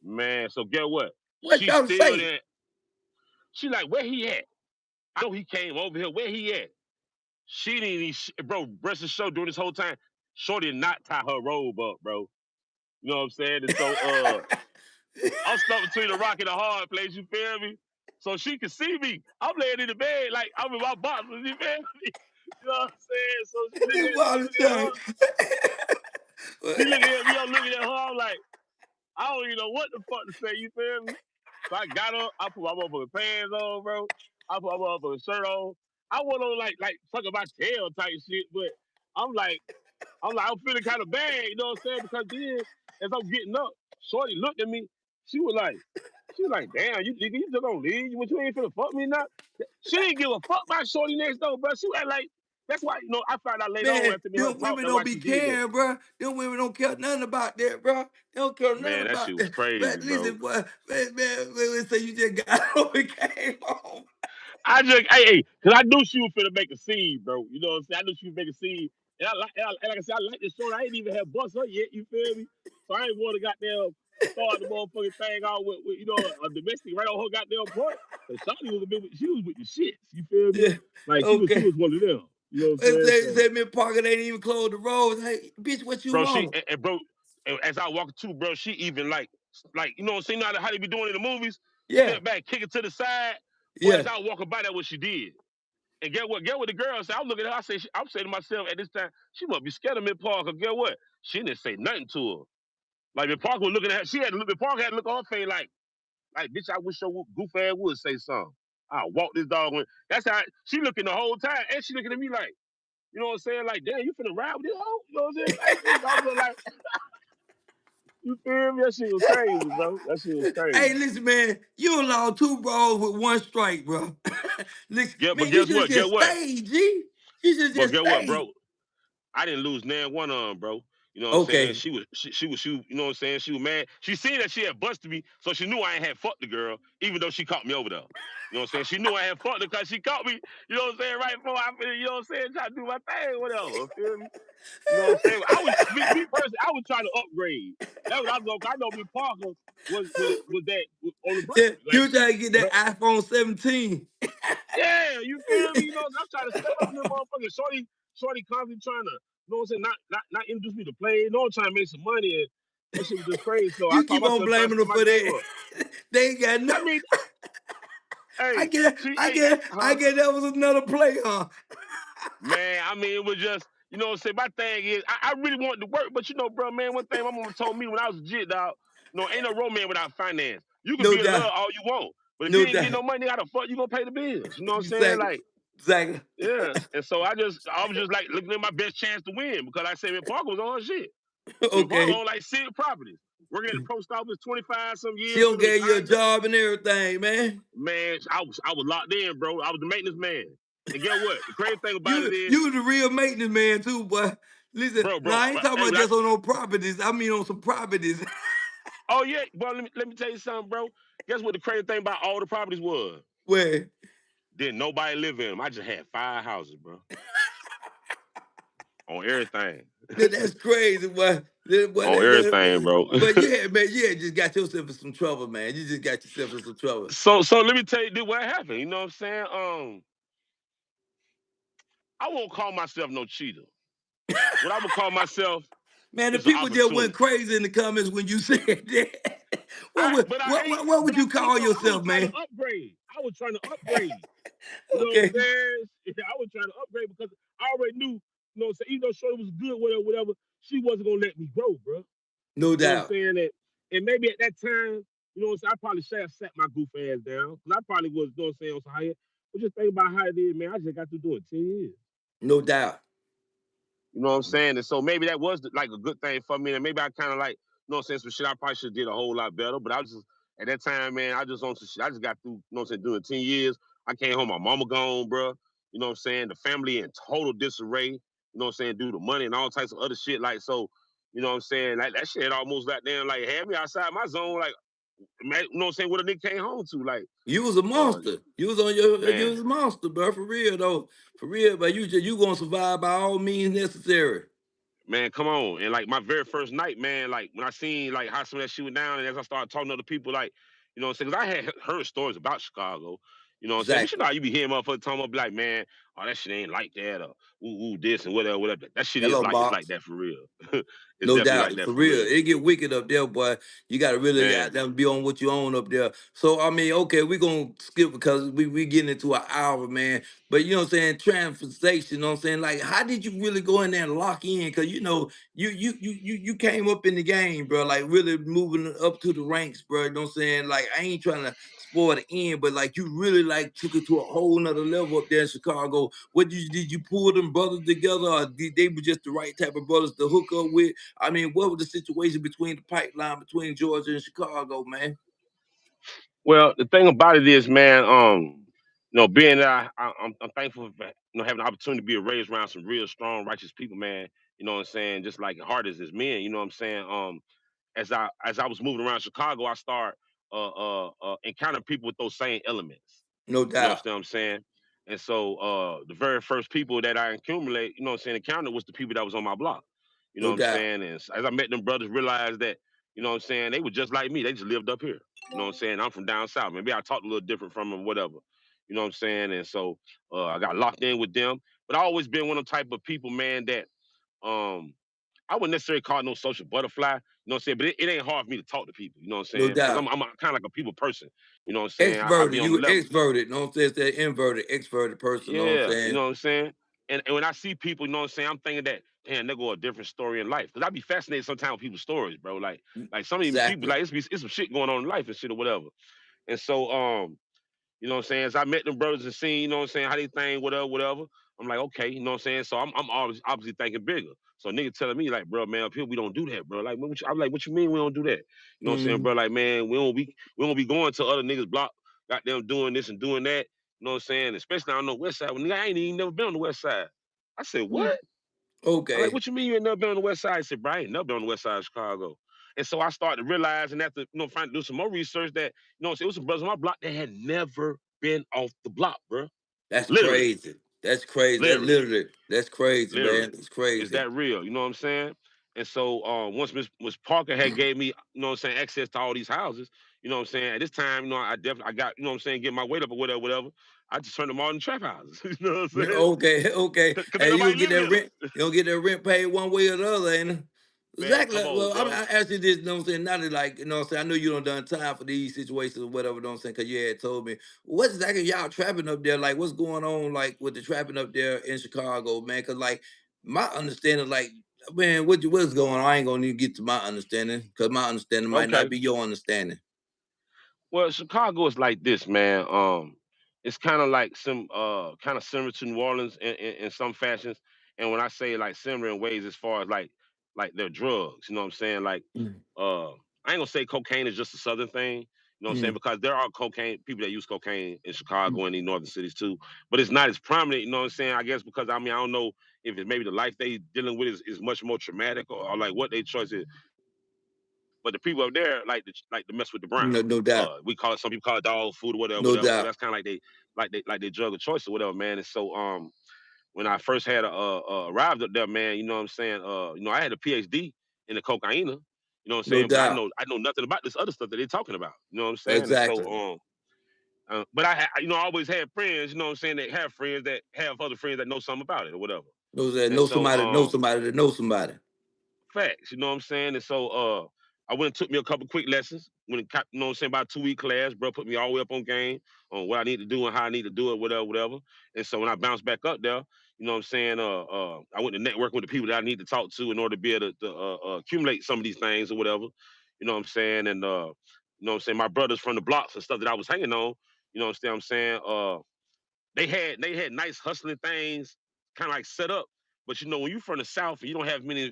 Man, so get what? What She y'all still say? there. She like, where he at? I know he came over here. Where he at? She didn't even, bro, rest of the show during this whole time, shorty did not tie her robe up, bro. You know what I'm saying? And so I'm stuck between a rock and a hard place, you feel me? So she could see me. I'm laying in the bed like I'm in my boxes, you feel me? You know what I'm saying? So This boy, I'm I'm looking at telling her. She looking at me, I'm looking at her, I'm like, I don't even know what the fuck to say, you feel me? So I got up, I put my motherfucking pants on, bro. I put my motherfucking shirt on. I went on like fucking my tail type shit, but I'm like, I'm feeling kind of bad, you know what I'm saying? Because then as I'm getting up, Shorty looked at me, she was like, She was like, damn, you nigga, you just gonna leave? You ain't finna fuck me now? She didn't give a fuck about shorty next door, bro. She was like, that's why, I found out later on Man, after me and her them talked, women that's don't why be she did that. caring, bro. Them women don't care nothing about that, bro. They don't care nothing Man, that shit about was that. crazy, But bro. listen, boy, man, say you just got home and came home. I just, cause I knew she was finna make a scene, bro. You know what I'm saying? I knew she was make a scene. And like I said, I like this short. I ain't even had bust her yet, you feel me? So I ain't want to goddamn start the motherfucking thing out with a domestic right on her goddamn part. Cause Shawty was she was with the shits, you feel me? Yeah, Like she okay. was one of them. You know what I'm And saying? say So, me Parker they ain't even close the roads. Hey, bitch, what you bro, want? bro, and as I walk through, bro, she even like, you know what I'm saying? How they be doing in the movies? Yeah, Step back, kick it to the side. Boy, yeah. as I was walking by, that what she did. And get what? Get what the girl said. I'm looking at her. I'm saying to myself at this time, she must be scared of Miss Parker. Get what? She didn't say nothing to her. Like Miss Parker was looking at her. Miss Parker had to look on her face like, bitch, I wish your goof ass would say something. I walk this dog. That's how she looking the whole time, and she looking at me like, you know what I'm saying? Like, damn, you finna ride with this hoe? You know what I'm saying? Like, this dog was like, you feel me? That shit was crazy, bro. That shit was crazy. Hey, listen, man, you allowed 2 bros with 1 strike, bro. Listen, Yeah, but man, you guess should what? Get just what? stay, G. You should But just get what, stay. bro? I didn't lose nan one on, bro. You know what I'm saying? Okay. She you know what I'm saying? She was mad. She seen that she had busted me, so she knew I ain't had fucked the girl, even though she caught me over there. You know what I'm saying? She knew I had fucked her because she caught me, you know what I'm saying, right before you know what I'm saying, trying to do my thing, whatever. Feel me? You know what I'm saying? Me personally, I was trying to upgrade. That's what I was going. I know me Parker was that on the break. Yeah, Like you trying to get that iPhone 17. yeah, you feel me? You know, I'm trying to step up in the motherfucking shorty constantly trying to, you know what I'm saying, not introduce me to play, you know, trying to make some money, and that shit was just crazy. So I You caught keep on myself trying to blaming step them my for game that. up. They ain't got no. I mean, I hey, get, she I hey, get, I huh? get. That was another play, huh? Man, I mean, it was just, you know what I'm saying, my thing is, I really wanted to work, but you know, bro, man, one thing my mama told me when I was a jit, dog, ain't no romance without finance. You can No be in doubt, love all you want, but if you no ain't getting doubt. no money, how the fuck you gonna pay the bills? You know what I'm saying? Exactly, Like, exactly. yeah, and so I was just like looking at my best chance to win because I said, man, Parker was on her shit. Man, Parker Okay. on like 6 properties, working at the post office 25 some She years, don't finna gave you retire. a job and everything, man. Man, I was locked in, bro. I was the maintenance man. And get what? The crazy thing about it You, is, you was the real maintenance man too, boy. Listen, bro. now I ain't talking Hey, about just on no properties. I mean on some properties. oh yeah, bro. Let me tell you something, bro. Guess what? The crazy thing about all the properties was, Where didn't nobody live in them. I just had 5 houses, bro, on everything, that's crazy, boy. on everything, bro. But you had, man, you had just got yourself in some trouble, man. You just got yourself in some trouble. So let me tell you what happened. You know what I'm saying? I won't call myself no cheater. What I would call myself Man, the is an people just went opportunist. crazy in the comments when you said that. What would you I was call yourself, trying to man? upgrade. I was trying to upgrade. You know what I'm Okay, saying? Yeah, I was trying to upgrade because I already knew, you know what I'm saying, even though Shorty was good, whatever, she wasn't gonna let me grow, bro. no You know what I'm doubt, saying? And maybe at that time, you know what I'm saying, I probably should have sat my goof ass down. Because I probably was, you know what I'm saying, on some higher. But just think about how it is, man. I just got to do it 10 years. no doubt. You know what I'm saying? And so maybe that was like a good thing for me. And maybe I kind of like, you know what I'm saying, some shit I probably should have did a whole lot better. But I was just, at that time, man, I just on some shit. I just got through, you know what I'm saying, doing 10 years. I came home, my mama gone, bro. You know what I'm saying? The family in total disarray. You know what I'm saying? Due to money and all types of other shit. Like, so, you know what I'm saying? Like, that shit almost got damn, like, had me outside my zone. Like, man, you know what I'm saying? What a nigga came home to. Like, You was a uh, monster. You was on your. You man, was a monster, bro. For real though. For real, but you gonna survive by all means necessary. man, come on. And like my very first night, man, like when I seen like how some of that shit went down, and as I started talking to other people, like, you know what I'm saying? Because I had heard stories about Chicago, you know what I'm saying? But you Exactly. know how you be hearing motherfuckers talking about, be like, man, oh, that shit ain't like that, or ooh, this and whatever. That shit is Hello, like, it's like box. that for real. It's No definitely like doubt, that for for real. real. It get wicked up there, boy. You gotta really Man, goddamn be on what you own up there. So I mean, okay, we gonna skip because we getting into an hour, man. But you know what I'm saying, transportation, you know what I'm saying? Like, how did you really go in there and lock in? Cause you came up in the game, bro, like really moving up to the ranks, bro. You know what I'm saying? Like, I ain't trying to spoil the end, but like you really like took it to a whole nother level up there in Chicago. What did you pull them brothers together, or did they were just the right type of brothers to hook up with? I mean, what was the situation between the pipeline between Georgia and Chicago, man? Well, the thing about it is, man, being that I'm thankful for having the opportunity to be raised around some real strong, righteous people, man. You know what I'm saying? Just like hard as men, you know what I'm saying? As I was moving around Chicago, I started encountering people with those same elements. No You doubt. understand what I'm saying? And so the very first people that I accumulate, you know what I'm saying, encountered was the people that was on my block. You know No what I'm doubt. saying? And as I met them brothers, realized that, you know what I'm saying, they were just like me. They just lived up here. You know what I'm saying? I'm from down south. Maybe I talked a little different from them, whatever. You know what I'm saying? And so I got locked in with them. But I always been one of the type of people, man, that um I wouldn't necessarily call it no social butterfly, you know what I'm saying? But it ain't hard for me to talk to people, you know what I'm No saying? Because doubt. I'm kind of like a people person, you know what I'm saying? I Exverted. be on the You level. exverted. No one says that inverted, exverted person. Know what I'm Yeah, you saying? know what I'm saying? And when I see people, you know what I'm saying, I'm thinking that, damn, they go a different story in life. Because I be fascinated sometimes with people's stories, bro. Like some of these people, Exactly. like it's some shit going on in life and shit or whatever. And so you know what I'm saying? As I met them brothers and seen, you know what I'm saying, how they think, whatever, whatever. I'm like, okay, you know what I'm saying? So I'm always obviously thinking bigger. So nigga telling me, like, bro, man, up here we don't do that, bro. Like, I'm like, what you mean we don't do that? You know what I'm saying, Hmm. bro? Like, man, we don't be going to other niggas block, got them doing this and doing that. You know what I'm saying? Especially on the west side. When nigga, I ain't even never been on the west side. I said, what? I'm like, Okay. what you mean you ain't never been on the west side? I said, bro, I ain't never been on the west side of Chicago. And so I started to realize and after, trying to do some more research that, it was some brothers on my block that had never been off the block, bro. That's Literally, crazy. That's crazy. That literally, literally. That's crazy, literally. man. It's Is crazy. that real? You know what I'm saying? And so once Miss Parker had gave me, you know what I'm saying, access to all these houses, you know what I'm saying? At this time, I got, you know what I'm saying, get my weight up or whatever, whatever. I just turned them all into trap houses. You know what I'm saying? Okay, okay. Cause ain't And you nobody don't get living that in them. rent. You don't get that rent paid one way or the other, ain't it? Man, Exactly. come on, Well, I mean, bro. I asked you this, you know what I'm saying? Not that, like, you know what I'm saying? I know you don't done time for these situations or whatever, you know what I'm saying? Because you had told me. What exactly y'all trapping up there? Like, what's going on, like, with the trapping up there in Chicago, man? Because, like, my understanding, like, man, what's going on? I ain't going to even get to my understanding because my understanding might not Okay. be your understanding. Well, Chicago is like this, man. It's kind of like some kind of similar to New Orleans in some fashions. And when I say like similar in ways as far as like their drugs, you know what I'm saying? Like Mm, I ain't gonna say cocaine is just a southern thing, you know what I'm saying? mm, Because there are cocaine people that use cocaine in Chicago and in northern cities too, but it's not as prominent, you know what I'm saying? I guess because I mean I don't know if it's maybe the life they dealing with is much more traumatic or like what their choice is. But the people up there like to mess with the brown. no, no doubt. We call it some people call it dog food or whatever, No whatever. So doubt. that's kind of like they drug of choice or whatever, man. And so when I first had arrived up there, man, you know what I'm saying? I had a PhD in the cocaine, you know what I'm No saying? But I doubt. know I know nothing about this other stuff that they're talking about. You know what I'm saying? And so Exactly. but I always had friends, you know what I'm saying, that have friends that have other friends that know something about it or whatever. Knows that And know so somebody, know somebody that knows somebody. facts, you know what I'm saying? And so I went and took me a couple quick lessons. You know what I'm saying, about a 2 week class, bro, put me all the way up on game on what I need to do and how I need to do it, whatever, whatever. And so when I bounced back up there, you know what I'm saying, I went to network with the people that I need to talk to in order to be able to accumulate some of these things or whatever. You know what I'm saying? And you know what I'm saying, my brothers from the blocks and stuff that I was hanging on, you know what I'm saying? They had nice hustling things kind of like set up. But when you're from the South and you don't have many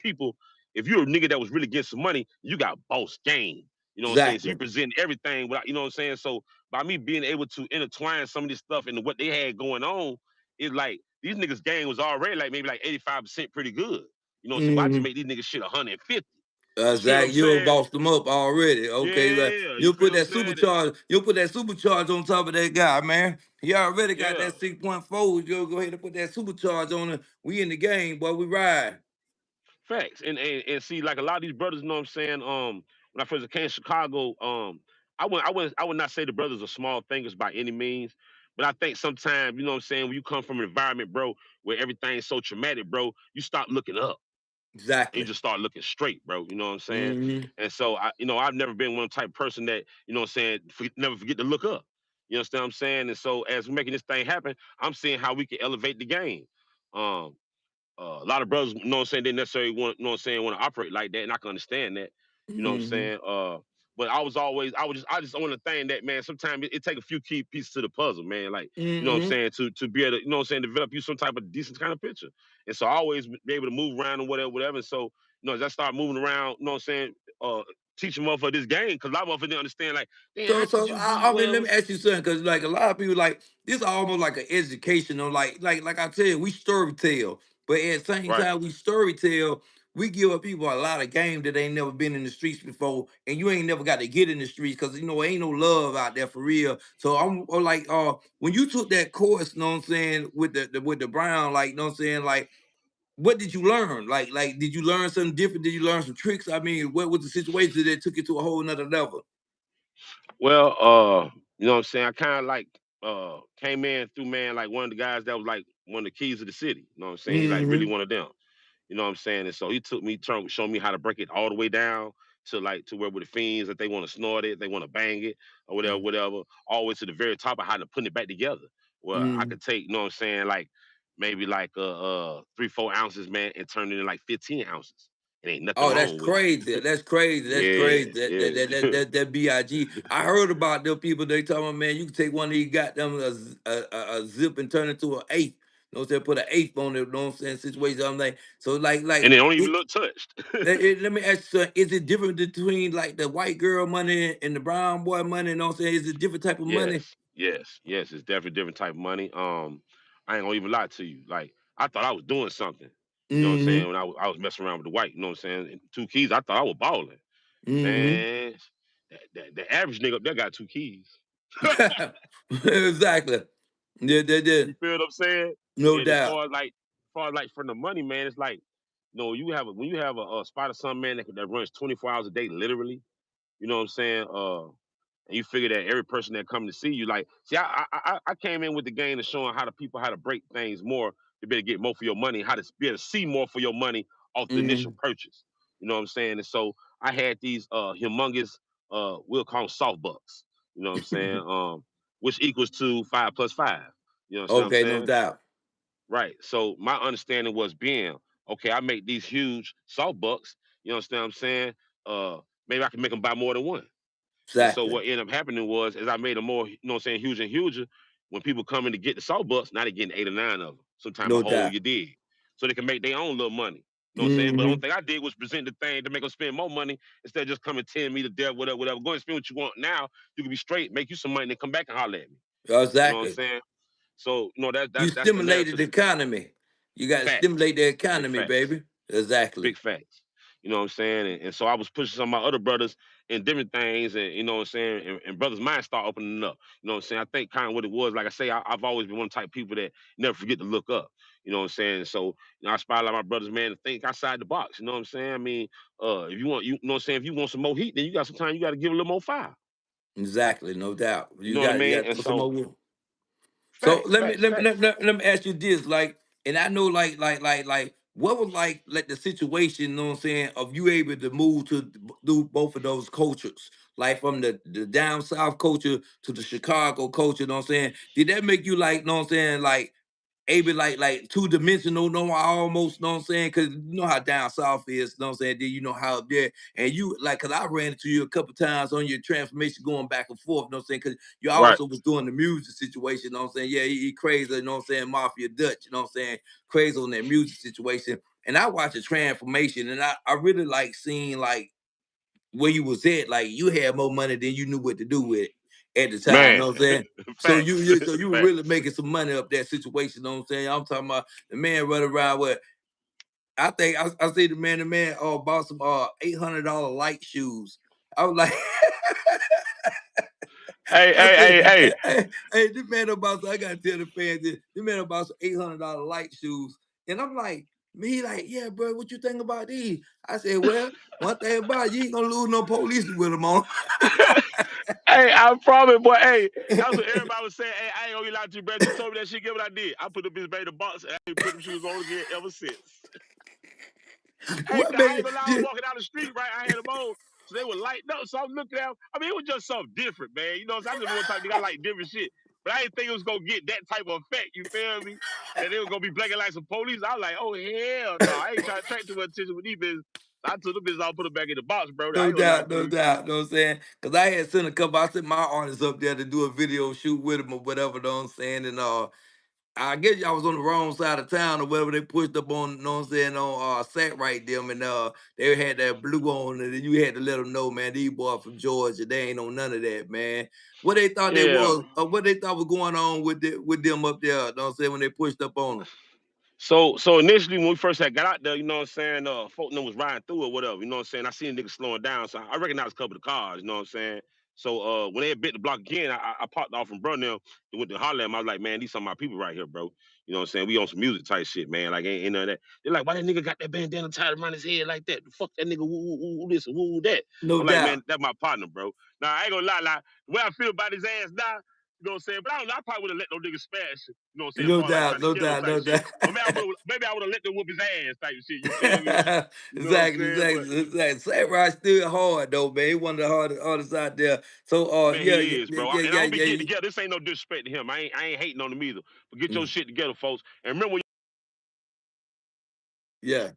people, if you're a nigga that was really getting some money, you got boss game. You know what I'm saying? So you Exactly. present everything without, you know what I'm saying? So by me being able to intertwine some of this stuff into what they had going on, it's like these niggas game was already like maybe like 85% pretty good. You know, so if I just Hmm. make these niggas shit 150, you see what I'm Exactly. You saying? bossed them up already. Okay, like, Yeah, you you feel put what I'm that saying? supercharge. You put that supercharge on top of that guy, man. He already got Yeah. that 6.4. You go ahead and put that supercharge on it. We in the game, boy. We ride. Facts. And see, like a lot of these brothers, you know what I'm saying? When I first came to Chicago, I would not say the brothers are small thinkers by any means. But I think sometimes, you know what I'm saying, when you come from an environment, bro, where everything's so traumatic, bro, you stop looking up and you Exactly. just start looking straight, bro. You know what I'm saying? Hmm. And so I've never been one type of person that, you know what I'm saying, never forget to look up. You understand what I'm saying? And so as we're making this thing happen, I'm seeing how we can elevate the game. Um, a lot of brothers, you know what I'm saying, they necessarily want, you know what I'm saying, want to operate like that, and I can understand that. You know what I'm Hmm. saying? But I just want to think that, man, sometimes it take a few key pieces to the puzzle, man. Like, you know what I'm Hmm. saying, to be able to, you know what I'm saying, develop you some type of decent kind of picture. And so I always be able to move around and whatever, whatever. And so, as I start moving around, you know what I'm saying, uh, teach them for this game because a lot of motherfuckers didn't understand. Like, damn, So, how could so you I, be I mean, let whatever? me ask you something, because like a lot of people, like this, almost like an educational, like I tell you, we storytell, but at the same Right. time we storytell, we give up people a lot of game that ain't never been in the streets before, and you ain't never got to get in the streets because ain't no love out there for real. So I'm or like, when you took that course, you know what I'm saying, with with the Brown, like, you know what I'm saying, like, what did you learn? Like, did you learn something different? Did you learn some tricks? I mean, what was the situation that took it to a whole nother level? Well, you know what I'm saying? I kind of like came in through, man, like one of the guys that was like one of the keys of the city. You know what I'm saying? He like really Hmm. one of them. You know what I'm saying? And so he took me, showed me how to break it all the way down to like to where with the fiends that they want to snort it, they want to bang it, or whatever, whatever, all the way to the very top of how to put it back together. Well, I Hmm. could take, you know what I'm saying, like maybe like 3, 4 ounces, man, and turn it in like 15 ounces. It ain't nothing Oh, that's wrong with it. crazy. That's crazy. That's Yeah, crazy. yeah. That Big. I heard about them people. They talking about, man, you can take one of these goddamn a zip and turn it to an eighth. You know what I'm saying? Put an eighth on it. You know what I'm saying? Situation. I'm like, so And like it don't even it. look touched. Let me ask you, something. Is it different between like the white girl money and the brown boy money? You know what I'm saying? Is it different type of money? Yes, yes, yes. It's definitely different type of money. I ain't gonna even lie to you. Like I thought I was doing something. You know what I'm Mm-hmm. saying? When I was messing around with the white, you know what I'm saying? And 2 keys, I thought I was balling. Mm-hmm. Man, the average nigga up there got 2 keys. Exactly. Yeah, You feel what I'm saying? no And doubt. as far as like from the money, man, it's like, no, you have when you have a spot of some man that runs 24 hours a day, literally. You know what I'm saying? And you figure that every person that come to see you, like, see, I came in with the game of showing how to people how to break things more to be able to get more for your money, how to be able to see more for your money off the initial Mm-hmm. purchase. You know what I'm saying? And so I had these humongous we'll call them soft bucks. You know what I'm saying? Which equals to 5 plus 5. You know what I'm Okay, no saying? doubt. Right. So my understanding was being okay. I make these huge soft bucks. You understand what I'm saying? Maybe I can make them buy more than one. And so Exactly. what ended up happening was, as I made them more, you know what I'm saying, huge and huger, when people come in to get the salt bucks, now they're getting 8 or 9 of them. Sometimes a No whole doubt. you dig. So they can make their own little money. You know what I'm saying? But the only Hmm. thing I did was present the thing to make them spend more money instead of just coming 10 me to death, whatever, whatever. Go and spend what you want now. You can be straight, make you some money, and then come back and holler at me. You know what I'm Exactly. saying? So, You that's the stimulated narrative. the economy. You got to Facts. stimulate the Big economy, facts. baby. Exactly. Big facts. You know what I'm saying? And so I was pushing some of my other brothers in different things, and you know what I'm saying, and brothers' minds start opening up. You know what I'm saying? I think kind of what it was, like I say, I've always been one type of people that never forget to look up. You know what I'm saying? So, I inspire a lot of my brothers, man, to think outside the box. You know what I'm saying? I mean, if you want, you know what I'm saying, if you want some more heat, then you got sometimes you got to give a little more fire. Exactly. No doubt. You know what I You mean? got to And put some more so wood. So facts, facts, facts. let me ask you this, like, and I know what was like the situation, you know what I'm saying, of you able to move to do both of those cultures, like from the down south culture to the Chicago culture, you know what I'm saying? Did that make you like, you know what I'm saying, like able like two-dimensional, no, almost, know what I'm saying? Cause you know how down south is, know what I'm saying? Then you know how up there, and you like, cause I ran into you a couple times on your transformation going back and forth, know what I'm saying? Cause you Right. also was doing the music situation, know what I'm saying? Yeah, he crazy, you know what I'm saying? Mafia Dutch, you know what I'm saying? Crazy on that music situation. And I watched the transformation, and I really like seeing like where you was at, like you had more money than you knew what to do with it at the time. You Man. know what I'm saying? So Facts. you were really Facts. making some money up that situation. You know what I'm saying? I'm talking about the man running around with. I think I see the man bought some $800 light shoes. I was like, Hey, I hey, said, hey, hey. hey, this man about I gotta tell the fans this man about some $800 light shoes. And I'm like, me like, yeah, bro, what you think about these? I said, well, one thing about it, you ain't gonna lose no police with them on. Hey, I promise, boy. Hey, that's what everybody was saying. Hey, I ain't gonna lie to you, bro. You told me that shit. Get what I did. I put the bitch back in the box and I ain't put them shoes on again ever since. Hey, What I ain't made gonna lie. I was you? walking down the street, right? I had them on, so they were lighting up. So I'm looking at them. I mean, it was just something different, man. You know, so I just one type they got like different shit. But I didn't think it was gonna get that type of effect. You feel me? That they was gonna be blanking like some police. I was like, oh hell no, I ain't trying to attract too much attention with these bitches. I took the business out, put them back in the box, bro. I No ain't gonna lie doubt, to no you. doubt. Know what I'm saying? Because I had sent a couple, I sent my artists up there to do a video shoot with them or whatever, know what I'm saying? And I guess y'all was on the wrong side of town or whatever. They pushed up on, you know what I'm saying, on Sack right them, and they had that blue on, and then you had to let them know, man, these boys from Georgia, they ain't on none of that, man. What they thought they Yeah. was, what they thought was going on with them up there, you know what I'm saying, when they pushed up on them. So initially when we first had got out there, you know what I'm saying, folk them was riding through or whatever, you know what I'm saying. I seen niggas slowing down, so I recognized a couple of cars, you know what I'm saying. So when they had bit the block again, I popped off from Brunel and went to holler at them. I was like, man, these some of my people right here, bro. You know what I'm saying? We on some music type shit, man. Like ain't none of that. They're like, why that nigga got that bandana tied around his head like that? Fuck that nigga, woo this and woo that. No I'm like, man, doubt. that's my partner, bro. Now I ain't gonna lie, like the way I feel about his ass now, you know what I'm saying? But I don't know, I probably would have let no niggas smash, you know what I'm saying, as No far as like doubt, trying to no kill him doubt, type no shit. doubt. Or maybe I would have let them whoop his ass type shit. You feel me? You know what I'm Exactly, saying? But exactly. Samurai still hard though, man. He one of the hardest out there. So man, yeah, he yeah, is, yeah, bro. yeah, And I yeah, don't be getting yeah. together. This ain't no disrespect to him. I ain't hating on him either. But get your Mm, shit together, folks. And remember when yeah.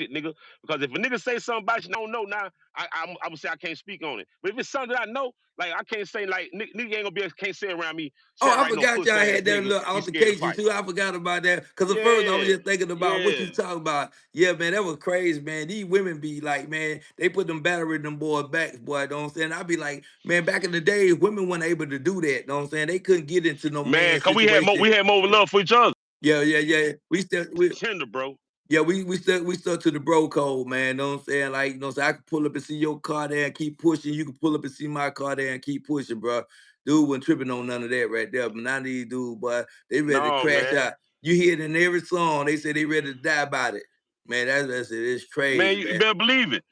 you shit, nigga. Because if a nigga say something about you, I don't know now. I would say I can't speak on it. But if it's something that I know, like I can't say like nigga ain't gonna be able, can't say around me, Oh, say I right no forgot y'all pussy ass had that nigga. little Be scared to altercation fight. too. I forgot about that. Cause at first I was Yeah, just thinking about what yeah. you talking about. Yeah, man, that was crazy, man. These women be like, man, they put them battery in them boys' backs, boy. Know what I'm saying? I be like, man, back in the day, women weren't able to do that. Know what I'm saying? They couldn't get into no Man, man cause situation. we had more love for each other. Yeah, yeah, yeah. We Tender, bro. Yeah, we stuck to the bro code, man. Know what I'm saying? Like, so I can pull up and see your car there and keep pushing. You can pull up and see my car there and keep pushing, bro. Dude wasn't tripping on none of that right there. But now these dudes, boy, they ready to No, crash man. out. You hear it in every song. They say they ready to die about it. Man, that's it. It's Man, crazy, you man. better believe it.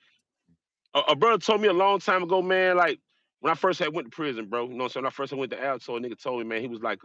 A brother told me a long time ago, man, like when I first had went to prison, bro. You know what I'm saying? When I first went to Alto, a nigga told me, man, he was like,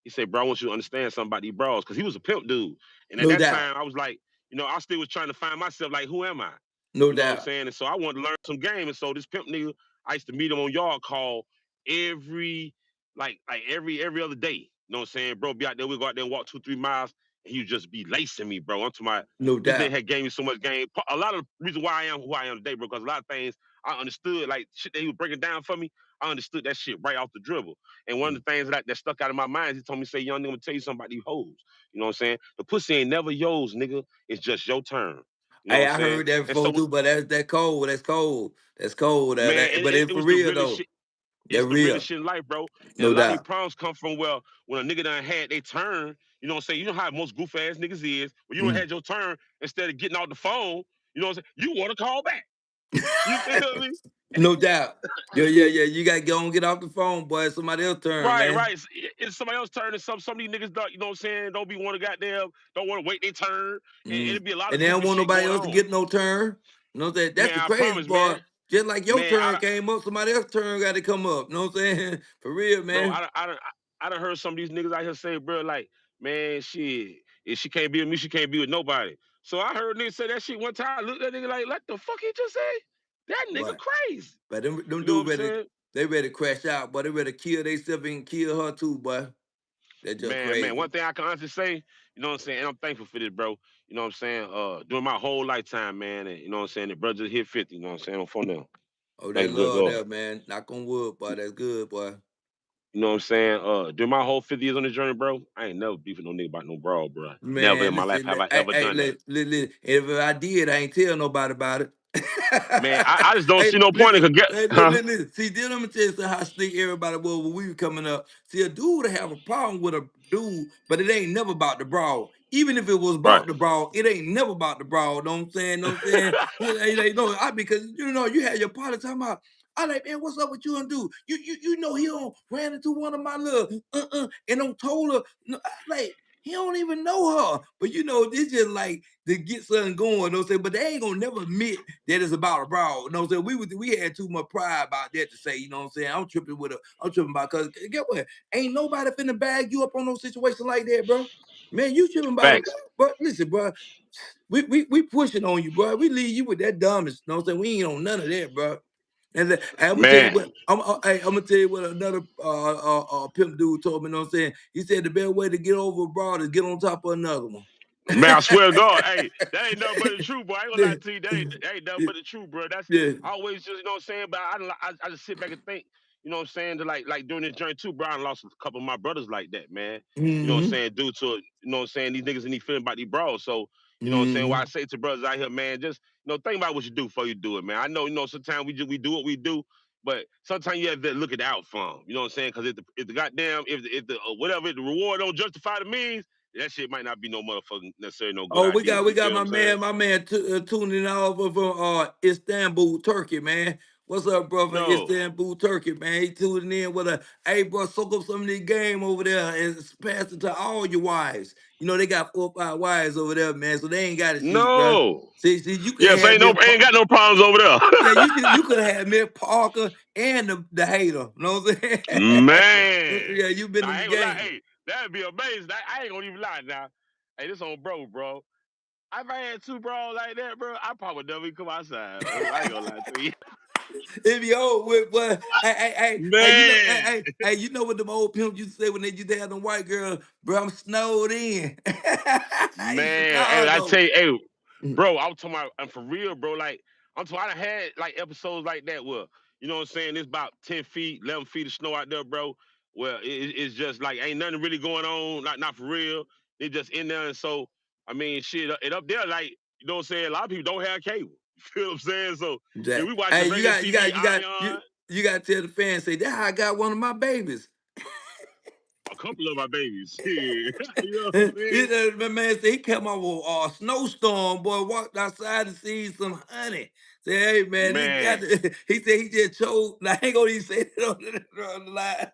he said, bro, I want you to understand something about these bras, because he was a pimp dude. And at No that doubt. time, I was like, I still was trying to find myself, like, who am I? No You know what I'm doubt. saying? And so I wanted to learn some game. And so this pimp nigga, I used to meet him on yard call every, every other day. You know what I'm saying? Bro, be out there, we go out there and walk 2, 3 miles, and he would just be lacing me, bro. I'm to my No this nigga doubt. had gave me so much game. A lot of the reason why I am who I am today, bro, because a lot of things I understood, like shit that he was breaking down for me, I understood that shit right off the dribble. And one of the things that stuck out of my mind is he told me, say, young nigga, I'm gonna tell you something about these hoes. You know what I'm saying? The pussy ain't never yours, nigga. It's just your turn. You know what Hey, I'm I saying? heard that And before so, too, but that's cold. That's cold. That's cold. man, But it's it for was the real realest though. shit. That's It's the real. realest shit in life, bro. And a No lot of these doubt. problems come from, well, when a nigga done had they turn, you know what I'm saying? You know how most goof ass niggas is. When you don't Mm. had your turn, instead of getting off the phone, you know what I'm saying? You want to call back. You feel me? No doubt. Yeah, yeah, yeah. You gotta go and get off the phone, boy. It's somebody else turn, Right, man. right. It's somebody else turn, and some of these niggas don't, you know what I'm saying, don't be want to goddamn, don't want to wait their turn. And Mm. it'll be a lot And of they don't goofy want shit nobody going else to on. get no turn. You know what I'm saying? That's Man, the I crazy promise, part. man. Just like your Man, turn came up, somebody else's turn got to come up. You know what I'm saying? For real, bro, man. I done heard some of these niggas out here say, bro, like, man, shit, if she can't be with me, she can't be with nobody. So I heard niggas say that shit one time. I looked at that nigga like, what the fuck he just say? That nigga Right. crazy. But them You know what dudes I'm saying? they ready to crash out, but they ready to kill themselves and kill her too, boy. That's just Man, crazy. one thing I can honestly say, you know what I'm saying, and I'm thankful for this, bro. You know what I'm saying? During my whole lifetime, man, and you know what I'm saying, the brother just hit 50, you know what I'm saying, on phone now. Oh, they Thank the good love God. that, man. Knock on wood, boy. That's good, boy. You know what I'm saying? During my whole 50 years on the journey, bro, I ain't never beefing no nigga about no bro, bro. Never in Man, my life listen, have I hey, ever hey, done that. if I did, I ain't tell nobody about it. Man, I just don't Hey, see no point in listen, could get hey, huh? listen. See, then let me tell you something how slick everybody was when we were coming up. See, a dude have a problem with a dude, but it ain't never about the brawl. Even if it was Right. about the brawl, it ain't never about the brawl. Know what I'm saying? Know what I'm saying? It ain't no, because you had your partner talking about. I like, man, what's up with you and dude? You know he don't ran into one of my little and don't told her. No, like he don't even know her, but this just like to get something going. You know what I'm saying? But they ain't gonna never admit that it's about a brawl. You know what I'm saying? We had too much pride about that to say. You know what I'm saying? I'm tripping about because get what? Ain't nobody finna bag you up on no situation like that, bro. Man, you tripping about a Facts. but listen, bro. We pushing on you, bro. We leave you with that dumbest. You know what I'm saying? We ain't on none of that, bro. And I'm gonna tell you Man, what I'm gonna tell you what another pimp dude told me. You know what I'm saying? He said the best way to get over a broad is get on top of another one. man, I swear to God, hey, that ain't nothing but the truth, boy. I ain't gonna lie Yeah, to you, that ain't nothing but the truth, bro. That's yeah, I always just, you know what I'm saying? But I just sit back and think, you know what I'm saying, to like during this journey too, bro. I lost a couple of my brothers like that, man. You know what I'm Mm-hmm. saying, due to you know what I'm saying, these niggas and these feeling about these bros. So, you know what I'm saying, why I Mm-hmm. say to brothers out here, man, just think about what you do before you do it, man. I know, sometimes we do what we do, but sometimes you have to look at the outcome. You know what I'm saying? Because if the goddamn if the whatever the reward don't justify the means, that shit might not be no motherfucking necessarily no good Oh, we idea. got we You got feel what I'm saying? my man tuning in over from Istanbul, Turkey, man. What's up, bro, from No, Istanbul, Turkey, man? He tuning in with a, hey, bro, soak up some of this game over there and pass it to all your wives. You know they got 4 or 5 wives over there, man, so they ain't got to cheat, bro. no. See, you could Yes, have me. ain't got no problems over Yeah, there. you could have had Mick Parker and the hater. You know what I'm saying? Man, Yeah, you been in I the ain't gonna lie. game. Hey, that'd be amazing. I ain't gonna even lie now. Hey, this on bro. If I had 2 bros like that, bro, I probably would never even come outside. I ain't gonna lie to you. If you old with what? Hey, Man, you know what them old pimps used to say when they used to have them white girls, bro, I'm snowed in. In man. Hey, I Chicago. tell you, hey, bro, I'm talking about, I'm for real, bro. Like, I'm talking, I done had like episodes like that where, you know what I'm saying, it's about 10 feet, 11 feet of snow out there, bro. Well, it's just like ain't nothing really going on, not for real. They just in there, and so I mean, shit, it up there, like, you know what I'm saying. A lot of people don't have cable. You feel what I'm saying? So yeah, That, we watching hey, regular TV, Ion, you got to tell the fans, say, that how I got one of my babies. a couple of my babies. Yeah, you know what I'm saying? You know, my man said he came out with a snowstorm, boy, walked outside to see some honey. Say, hey man, this got Man. to, he said he just chose. I ain't gonna even say it on the line.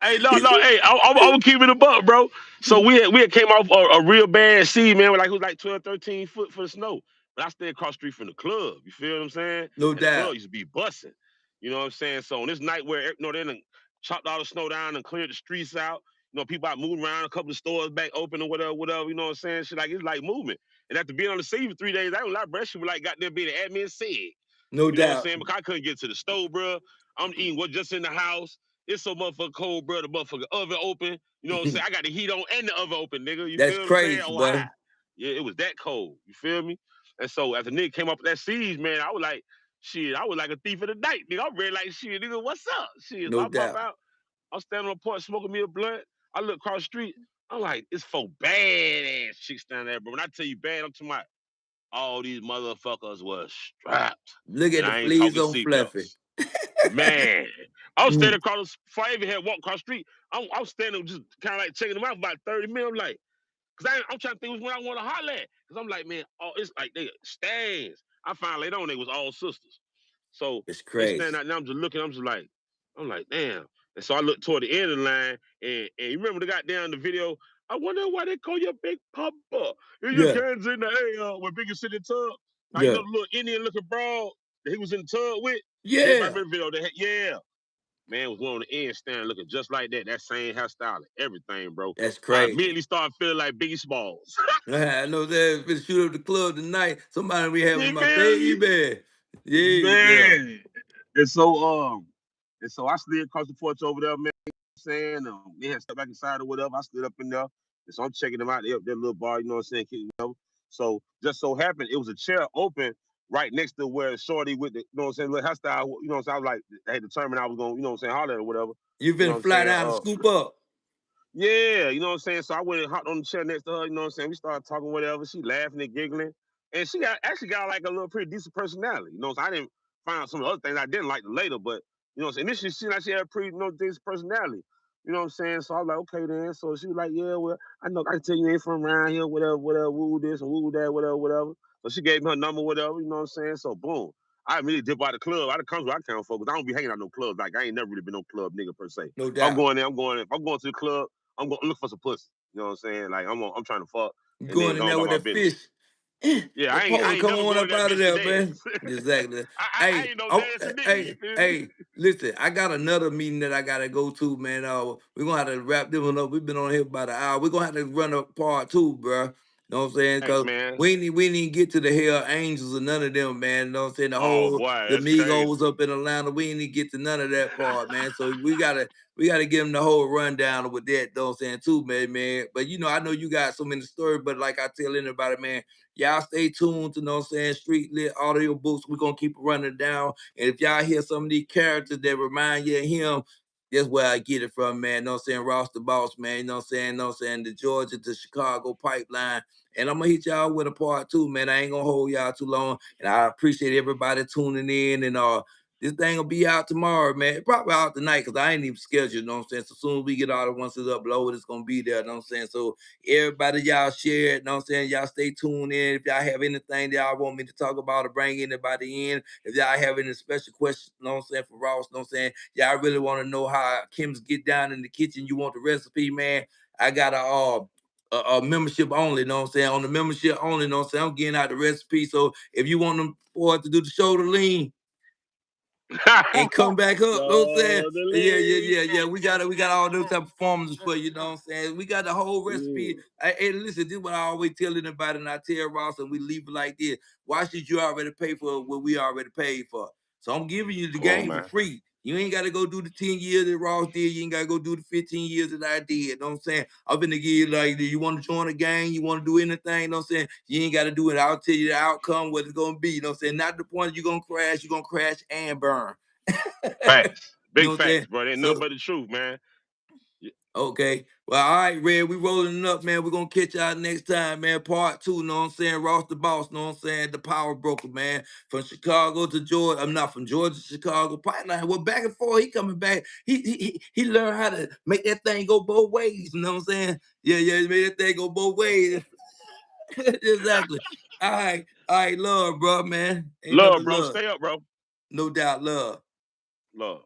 Hey, no, He no, hey, I'm gonna keep it a buck, bro. So said, we had came off a real bad seed, man. Like it was like 12, 13 foot for the snow. But I stayed across the street from the club. You feel what I'm saying? no And the club doubt. used to be bussing. You know what I'm saying? So on this night where they done chopped all the snow down and cleared the streets out. People out moving around, a couple of stores back open or whatever. You know what I'm saying? Shit, like it's like movement. And after being on the scene for 3 days, I don't lie, bro. She was like got there being the admin said. No You know what I'm doubt. saying? Because I couldn't get to the stove, bro. I'm eating what just in the house. It's so motherfucking cold, bro. The motherfucking oven open. You know what I'm saying? I got the heat on and the oven open, nigga. You That's feel what I'm saying? crazy, Oh, hi. boy. Yeah, it was that cold. You feel me? And so after Nick came up with that siege, man, I was like, shit, I was like a thief in the night, nigga. I'm ready like, shit, nigga, what's up? Shit, so No I pop doubt. out. I'm standing on the porch smoking me a blunt. I look across the street. I'm like, it's 4 badass chicks standing there, bro. When I tell you bad, I'm talking about all these motherfuckers was strapped. Look at And the I ain't fleas talking on Fluffy. seatbelts. Man, I was standing Mm, across, before I even had walked across the street, I was standing just kind of like checking them out for about 30 minutes. I'm like, because I'm trying to think when I want to holler at. Because I'm like, man, oh, it's like they stands. I found later on they was all sisters. So it's they stand crazy. out there, I'm just looking, I'm like, damn. And so I looked toward the end of the line, and you remember the goddamn the video, I wonder why they call you Big Papa. In your Yeah, hands in the air when Biggie sit in the tub. Now you know yeah, the little Indian looking broad that he was in the tub with? Everybody yeah. remember the video that had, yeah. Man was one on the end standing looking just like that. That same hairstyle, everything, bro. That's I crazy. immediately started feeling like Biggie Smalls. I know that if it shoot up the club tonight, somebody be having You my feel me? baby. Yeah, yeah. Man. And so I slid across the porch over there, man. Saying they had stepped back inside or whatever. I stood up in there. And so I'm checking them out. They up their little bar, you know what I'm saying? So just so happened it was a chair open right next to where Shorty with the, you know what I'm saying, little hairstyle, you know what I'm saying? I was like, I had determined I was gonna, you know what I'm saying, holler at or whatever. You You know been what I'm fly saying? down and scoop up. Yeah, you know what I'm saying? So I went and hopped on the chair next to her, you know what I'm saying? We started talking, whatever. She laughing and giggling. And she actually got like a little pretty decent personality. You know what I'm saying? I didn't find out some of the other things I didn't like later, but you know what I'm saying? Initially she like she had a pretty decent personality. You know what I'm saying? So I was like, okay then. So she was like, yeah, well, I know I can tell you ain't from around here, whatever, woo this and woo that, whatever. So she gave me her number, whatever, you know what I'm saying? So boom. I immediately dip out the club. I comes where I come from, because I don't be hanging out no clubs. Like I ain't never really been no club nigga per se. If No I'm doubt. going there, I'm going. If I'm going to the club, I'm going to look for some pussy. You know what I'm saying? Like I'm trying to fuck You and then going in go there about with my that business. fish. Eh, Yeah, that pole, I ain't come never on going up to that out of bitch to there, dance. man. Exactly. I Hey, ain't no oh, dancing nigga. You hey, feel me? hey, listen, I got another meeting that I gotta go to, man. We're gonna have to wrap this one up. We've been on here about an hour. We're gonna have to run a part two, bro. You know what I'm saying? Thanks, Because man. we didn't get to the Hell Angels or none of them, man. You know what I'm saying? Oh boy, The that's crazy. Migos up in Atlanta, we didn't get to none of that part, man. So we gotta give them the whole rundown with that, you know what I'm saying, too, man. But I know you got so many stories, but like I tell anybody, man, y'all stay tuned to, you know what I'm saying, Street Lit audio books. We're gonna keep running down. And if y'all hear some of these characters that remind you of him, that's where I get it from, man. You know what I'm saying? Ross the Boss, man. You know what I'm saying? You know what I'm saying? The Georgia to Chicago pipeline. And I'm gonna hit y'all with a part two, man. I ain't gonna hold y'all too long. And I appreciate everybody tuning in. And this thing will be out tomorrow, man. Probably out tonight because I ain't even scheduled, you know what I'm saying? So soon as we get all the once it's uploaded, it's gonna be there, you know what I'm saying? So everybody, y'all share it, you know what I'm saying? Y'all stay tuned in. If y'all have anything that y'all want me to talk about or bring anybody in, if y'all have any special questions, you know what I'm saying, for Ross, you know what I'm saying? Y'all really want to know how Kim's get down in the kitchen, you want the recipe, man. I got a membership only, you know what I'm saying? On the membership only, you know what I'm saying? I'm getting out the recipe. So if you want them boys to do the shoulder lean and come back up, you know what I'm saying? Lord, the Yeah. lean. We got all those type of performances for you, you know what I'm saying? We got the whole recipe. Mm. Hey, listen, this is what I always tell anybody, and I tell Ross, and we leave it like this. Why should you already pay for what we already paid for? So I'm giving you the Come on, game for man. free. You ain't got to go do the 10 years that Ross did. You ain't got to go do the 15 years that I did. You know what I'm saying? I'm going to give you, like, do you want to join a gang? You want to do anything? You know what I'm saying? You ain't got to do it. I'll tell you the outcome, what it's going to be. You know what I'm saying? Not the point you're going to crash and burn. Facts. You know Big what I'm saying? facts, bro. Ain't nothing So, but the truth, man. okay. Well, all right, Red, we rolling it up, man. We're gonna catch y'all next time, man. Part two, know what I'm saying? Ross the Boss, know what I'm saying? The power broker, man. From Chicago to Georgia. I'm not from Georgia to Chicago. Pipeline. Well, back and forth, he coming back. He learned how to make that thing go both ways. You know what I'm saying? Yeah, he made that thing go both ways. Exactly. All right, love, bro, man. Ain't nothing Love, but bro. love. Stay up, bro. No doubt, love. Love.